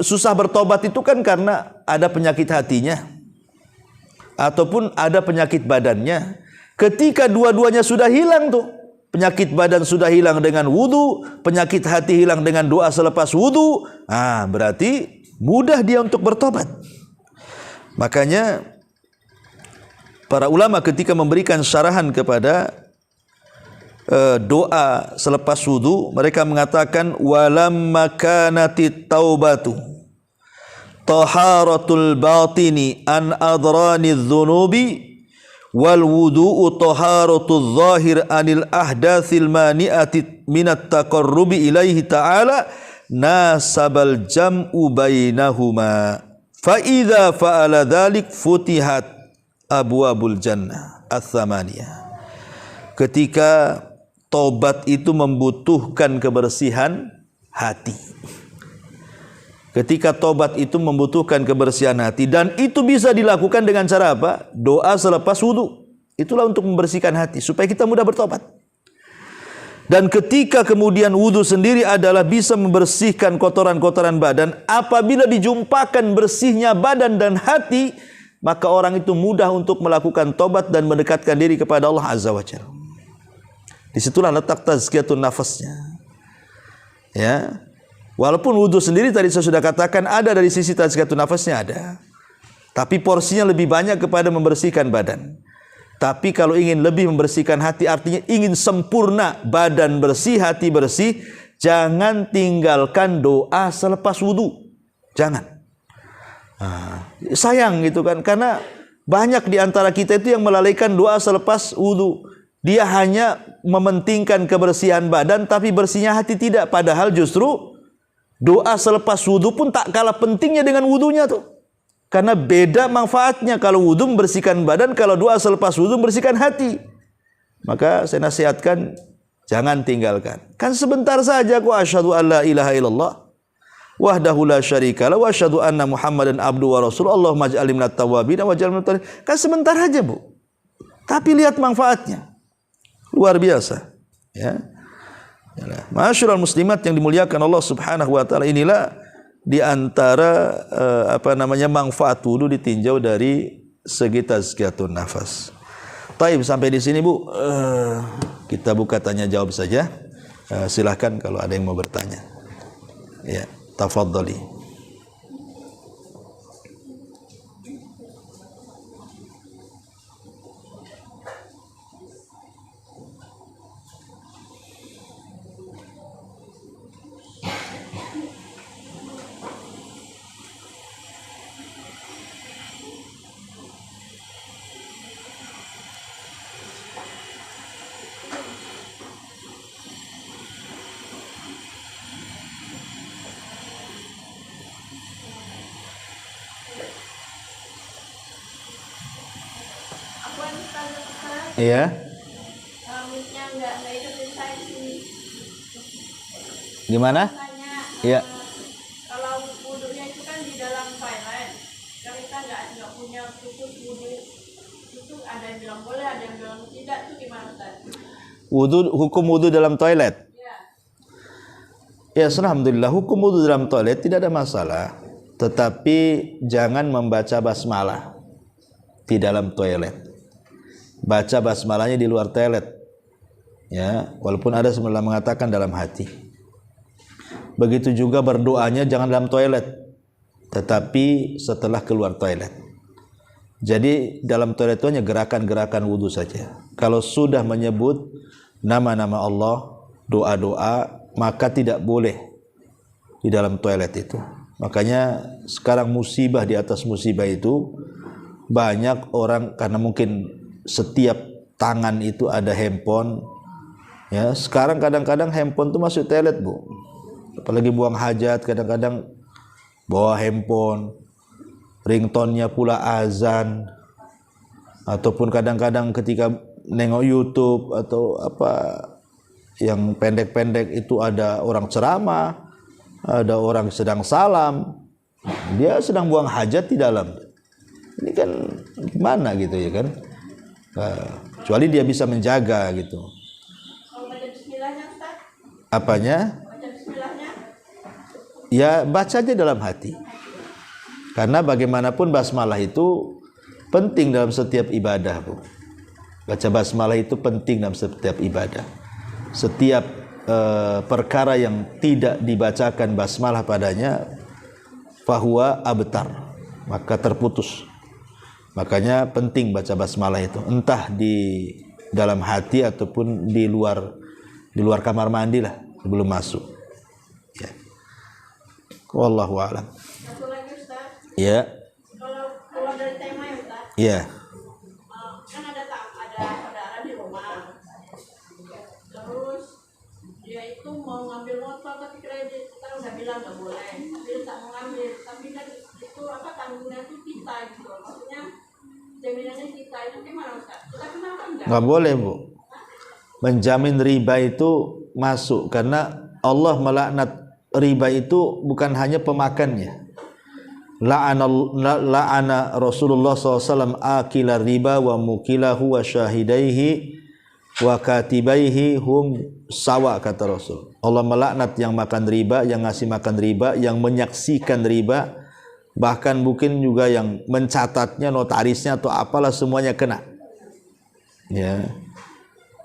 susah bertobat itu kan karena ada penyakit hatinya ataupun ada penyakit badannya. Ketika dua-duanya sudah hilang tuh, penyakit badan sudah hilang dengan wudu, penyakit hati hilang dengan doa selepas wudu, berarti mudah dia untuk bertobat. Makanya para ulama ketika memberikan syarahan kepada doa selepas wudu, mereka mengatakan walamma kanatit taubatu taharatul batini an adranidz dzunubi wal wudu'u taharatul zahir anil ahdatsil mani'ati minat taqarrubi ilaihi ta'ala nasabal jam'u bainahuma fa idza fa'ala dzalik futihat abwabul jannah ats-tsamaniyah. Ketika tobat itu membutuhkan kebersihan hati. Ketika tobat itu membutuhkan kebersihan hati, dan itu bisa dilakukan dengan cara apa? Doa selepas wudu. Itulah untuk membersihkan hati supaya kita mudah bertobat. Dan ketika kemudian wudu sendiri adalah bisa membersihkan kotoran-kotoran badan, apabila dijumpakan bersihnya badan dan hati, maka orang itu mudah untuk melakukan tobat dan mendekatkan diri kepada Allah Azza wa Jalla. Disitulah letak tazkiyatun nafasnya. Ya. Walaupun wudu sendiri tadi saya sudah katakan ada dari sisi tazkiyatun nafasnya ada. Tapi porsinya lebih banyak kepada membersihkan badan. Tapi kalau ingin lebih membersihkan hati, artinya ingin sempurna badan bersih, hati bersih, jangan tinggalkan doa selepas wudu. Jangan. Sayang gitu kan, karena banyak di antara kita itu yang melalaikan doa selepas wudu. Dia hanya mementingkan kebersihan badan, tapi bersihnya hati tidak. Padahal justru doa selepas wudu pun tak kalah pentingnya dengan wudunya tuh. Karena beda manfaatnya. Kalau wudu membersihkan badan, kalau doa selepas wudu membersihkan hati. Maka saya nasihatkan, jangan tinggalkan. Kan sebentar saja kok asyhadu an la ilaha illallah wahdahu la syarika lahu wa asyhadu anna Muhammadan abduhu wa rasuluh. Allahumma ij'alni minat tawwabin waj'alni minat mutatahhirin. Kan sebentar aja, Bu. Tapi lihat manfaatnya. Luar biasa. Ya. Ma'asyiral muslimat yang dimuliakan Allah Subhanahu wa taala, inilah di antara manfaat wudu ditinjau dari segi tazkiyatun nafas. Taib, sampai di sini, Bu. Kita buka tanya jawab saja. Silahkan kalau ada yang mau bertanya. Ya, tafadhali. Iya. Mic-nya nggak ikutin saya sih. Gimana? Tanya, Iya. kalau wudhunya itu kan di dalam toilet, kalau kita nggak punya khusus wudhu, itu ada yang bilang boleh, ada yang bilang tidak, itu gimana Ustaz? Hukum wudhu dalam toilet. Ya. Ya, alhamdulillah hukum wudhu dalam toilet tidak ada masalah. Tetapi jangan membaca basmalah di dalam toilet. Baca basmalahnya di luar toilet. Ya, walaupun ada sebelah mengatakan dalam hati. Begitu juga berdoanya jangan dalam toilet, tetapi setelah keluar toilet. Jadi dalam toilet itu hanya gerakan-gerakan wudhu saja. Kalau sudah menyebut nama-nama Allah, doa-doa, maka tidak boleh di dalam toilet itu. Makanya sekarang musibah di atas musibah itu, banyak orang karena mungkin setiap tangan itu ada handphone. Ya, sekarang kadang-kadang handphone itu masuk toilet, Bu. Apalagi buang hajat, kadang-kadang bawa handphone, ringtone-nya pula azan, ataupun kadang-kadang ketika nengok YouTube atau apa yang pendek-pendek itu ada orang ceramah, ada orang sedang salam, dia sedang buang hajat di dalam. Ini kan gimana gitu ya kan? Kecuali dia bisa menjaga gitu. Kalau baca bismillahnya Ustaz? Apanya? Baca bismillahnya? Ya baca aja dalam hati. Karena bagaimanapun basmalah itu penting dalam setiap ibadah, Bu. Baca basmalah itu penting dalam setiap ibadah. Setiap perkara yang tidak dibacakan basmalah padanya, fahuwa abtar, maka terputus. Makanya penting baca basmalah itu, entah di dalam hati ataupun di luar kamar mandi lah sebelum masuk. Ya. Wallahu a'lam. Satu lagi Ustaz. Ya. Kalau keluar dari tema ya Ustaz. Ya. Kan ada saudara di rumah. Terus dia itu mau ngambil motor tapi kredit, kita udah bilang nggak boleh. Dia tak mau ngambil, tapi kan itu apa tanggungnya itu kita gitu. Maksudnya jaminannya kita itu gimana Ustaz? Kita kenapa enggak? Nggak boleh, Bu. Menjamin riba itu masuk karena Allah melaknat riba itu bukan hanya pemakannya. La'ana Rasulullah SAW akila riba wa mukilahu wa syahidaihi wa katibaihi hum sawa, kata Rasul. Allah melaknat yang makan riba, yang ngasih makan riba, yang menyaksikan riba, bahkan mungkin juga yang mencatatnya, notarisnya atau apalah, semuanya kena. Ya.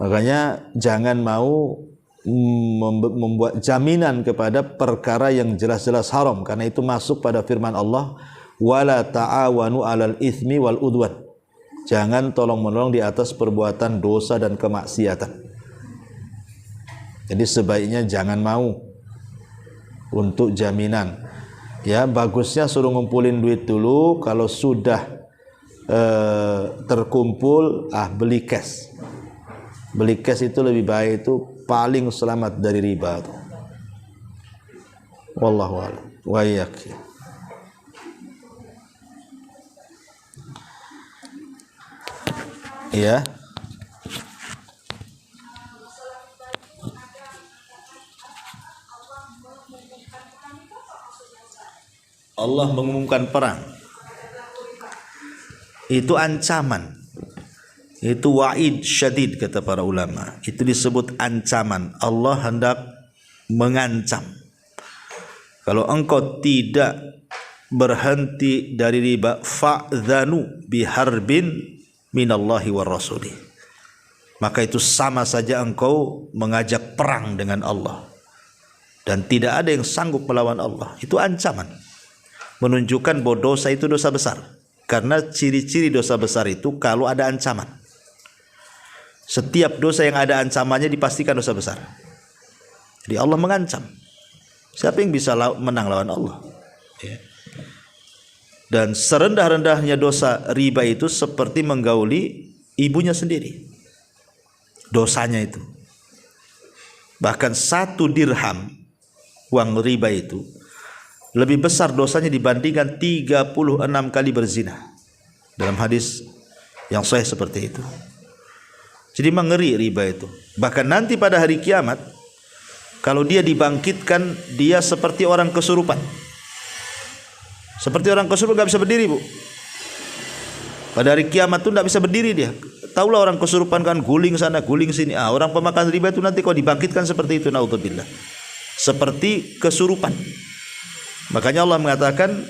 Makanya jangan mau membuat jaminan kepada perkara yang jelas-jelas haram, karena itu masuk pada firman Allah, wala ta'awanu 'alal itsmi wal udwan. Jangan tolong-menolong di atas perbuatan dosa dan kemaksiatan. Jadi sebaiknya jangan mau untuk jaminan. Ya, bagusnya suruh ngumpulin duit dulu, kalau sudah terkumpul beli cash. Beli cash itu lebih baik, itu paling selamat dari riba itu. Wallahu a'lam. Wa iyyak. Ya. Allah mengumumkan perang. Itu ancaman. Itu wa'id syadid, kata para ulama. Itu disebut ancaman. Allah hendak mengancam. Kalau engkau tidak berhenti dari riba, fa'dhanu biharbin minallahi war rasuli. Maka itu sama saja engkau mengajak perang dengan Allah. Dan tidak ada yang sanggup melawan Allah. Itu ancaman. Menunjukkan bahwa dosa itu dosa besar. Karena ciri-ciri dosa besar itu kalau ada ancaman. Setiap dosa yang ada ancamannya dipastikan dosa besar. Jadi Allah mengancam. Siapa yang bisa menang lawan Allah? Ya. Dan serendah-rendahnya dosa riba itu seperti menggauli ibunya sendiri. Dosanya itu. Bahkan 1 dirham uang riba itu lebih besar dosanya dibandingkan 36 kali berzina. Dalam hadis yang sahih seperti itu. Jadi mengeri riba itu. Bahkan nanti pada hari kiamat, kalau dia dibangkitkan, dia seperti orang kesurupan. Seperti orang kesurupan, gak bisa berdiri, Bu. Pada hari kiamat tuh gak bisa berdiri dia. Taulah orang kesurupan kan, guling sana, guling sini. Orang pemakan riba itu nanti kalau dibangkitkan seperti itu, naudzubillah. Seperti kesurupan. Makanya Allah mengatakan,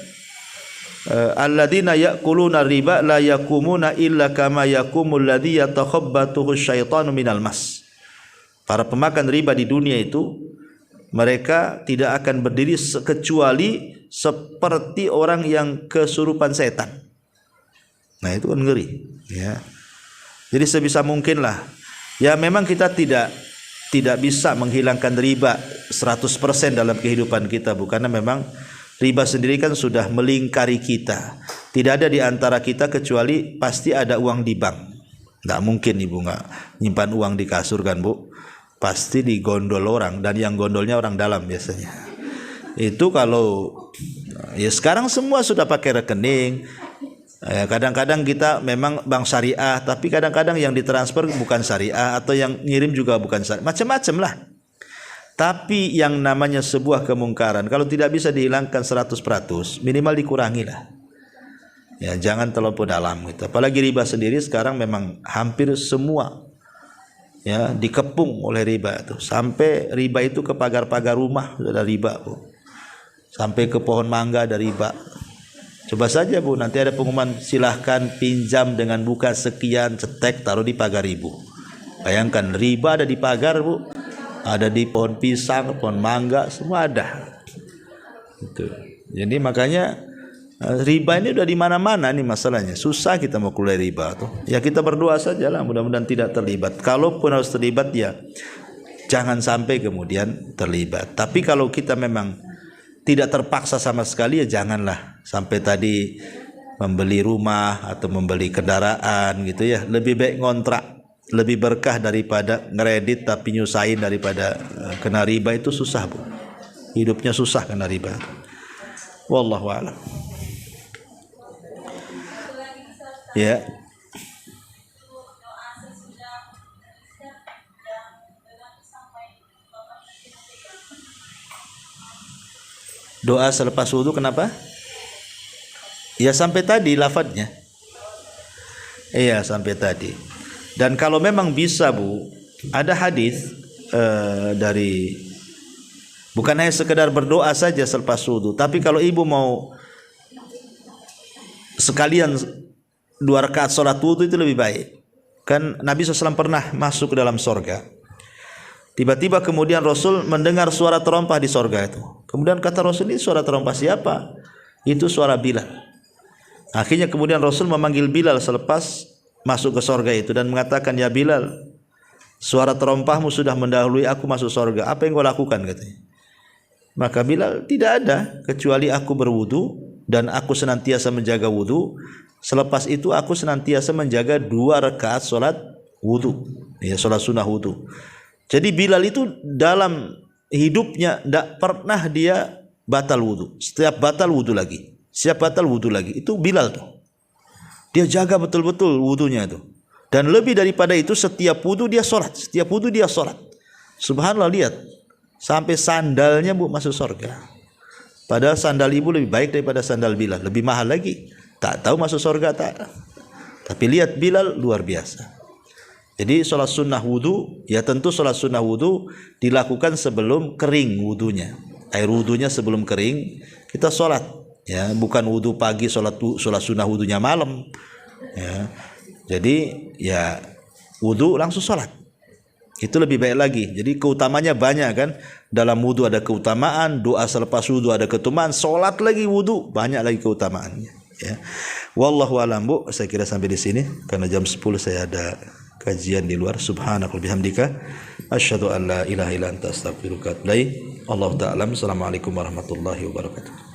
alladzina ya'kuluna riba la yakumuna illa kama yakumul ladzi yatakhabbathu syaitanu minal mas. Para pemakan riba di dunia itu, mereka tidak akan berdiri kecuali seperti orang yang kesurupan setan. Nah, itu kan ngeri, ya. Jadi sebisa mungkin lah. Ya memang kita tidak bisa menghilangkan riba 100% dalam kehidupan kita, Bu, karena memang riba sendiri kan sudah melingkari kita. Tidak ada di antara kita kecuali pasti ada uang di bank. Nggak mungkin Ibu nggak nyimpan uang di kasur kan, Bu. Pasti digondol orang, dan yang gondolnya orang dalam biasanya. Itu kalau ya sekarang semua sudah pakai rekening. Kadang-kadang kita memang bank syariah, tapi kadang-kadang yang ditransfer bukan syariah, atau yang ngirim juga bukan syariah. Macam-macam lah. Tapi yang namanya sebuah kemungkaran, kalau tidak bisa dihilangkan 100%, minimal dikurangi lah. Ya, jangan terlalu dalam gitu. Apalagi riba sendiri sekarang memang hampir semua ya dikepung oleh riba itu. Sampai riba itu ke pagar-pagar rumah sudah riba, Bu. Sampai ke pohon mangga ada riba. Coba saja, Bu, nanti ada pengumuman silahkan pinjam dengan buka sekian, cetek taruh di pagar Ibu. Bayangkan riba ada di pagar, Bu. Ada di pohon pisang, pohon mangga, semua ada. Gitu. Jadi makanya riba ini udah di mana-mana nih masalahnya. Susah kita mau keluar riba tuh. Ya kita berdoa sajalah, mudah-mudahan tidak terlibat. Kalaupun harus terlibat, ya jangan sampai kemudian terlibat. Tapi kalau kita memang tidak terpaksa sama sekali, ya janganlah sampai tadi membeli rumah atau membeli kendaraan gitu ya. Lebih baik ngontrak, lebih berkah daripada ngeredit tapi nyusahin daripada kena riba. Itu susah, Bu. Hidupnya susah kena riba. Wallahu a'lam. Ya. Doa selepas wudu kenapa? Ya sampai tadi lafadznya. Iya sampai tadi. Dan kalau memang bisa, Bu, ada hadis dari bukan hanya sekedar berdoa saja selepas wudu, tapi kalau Ibu mau sekalian 2 rakaat sholat wudu itu lebih baik. Kan Nabi SAW pernah masuk ke dalam sorga. Tiba-tiba kemudian Rasul mendengar suara terompah di sorga itu. Kemudian kata Rasul, ini suara terompah siapa? Itu suara Bilal. Akhirnya kemudian Rasul memanggil Bilal selepas masuk ke sorga itu dan mengatakan, ya Bilal, suara terompahmu sudah mendahului aku masuk sorga. Apa yang kau lakukan? Katanya. Maka Bilal, tidak ada kecuali aku berwudu dan aku senantiasa menjaga wudu. Selepas itu aku senantiasa menjaga 2 rakaat sholat wudu, ya sholat sunnah wudu. Jadi Bilal itu dalam hidupnya tidak pernah dia batal wudu. Setiap batal wudu lagi, setiap batal wudu lagi. Itu Bilal tuh. Dia jaga betul-betul wudunya itu. Dan lebih daripada itu, setiap wudu dia sholat, setiap wudu dia sholat. Subhanallah, lihat sampai sandalnya, Bu, masuk surga. Padahal sandal Ibu lebih baik daripada sandal Bilal, lebih mahal lagi. Tak tahu masuk surga tak. Tapi lihat Bilal luar biasa. Jadi sholat sunnah wudu, ya tentu sholat sunnah wudu dilakukan sebelum kering wudunya. Air wudunya sebelum kering kita sholat, ya bukan wudu pagi sholat sunnah wudunya malam. Ya. Jadi ya wudu langsung sholat. Itu lebih baik lagi. Jadi keutamanya banyak kan. Dalam wudu ada keutamaan, doa selepas wudu ada keutamaan, sholat lagi wudu banyak lagi keutamaannya. Ya. Wallahu a'lam, Bu. Saya kira sampai di sini karena jam 10 saya ada kajian di luar. Subhanaka wa bihamdika asyhadu an la ilaha illa anta astaghfiruka wa atubu ilaik. Allahu ta'ala. Assalamualaikum warahmatullahi wabarakatuh.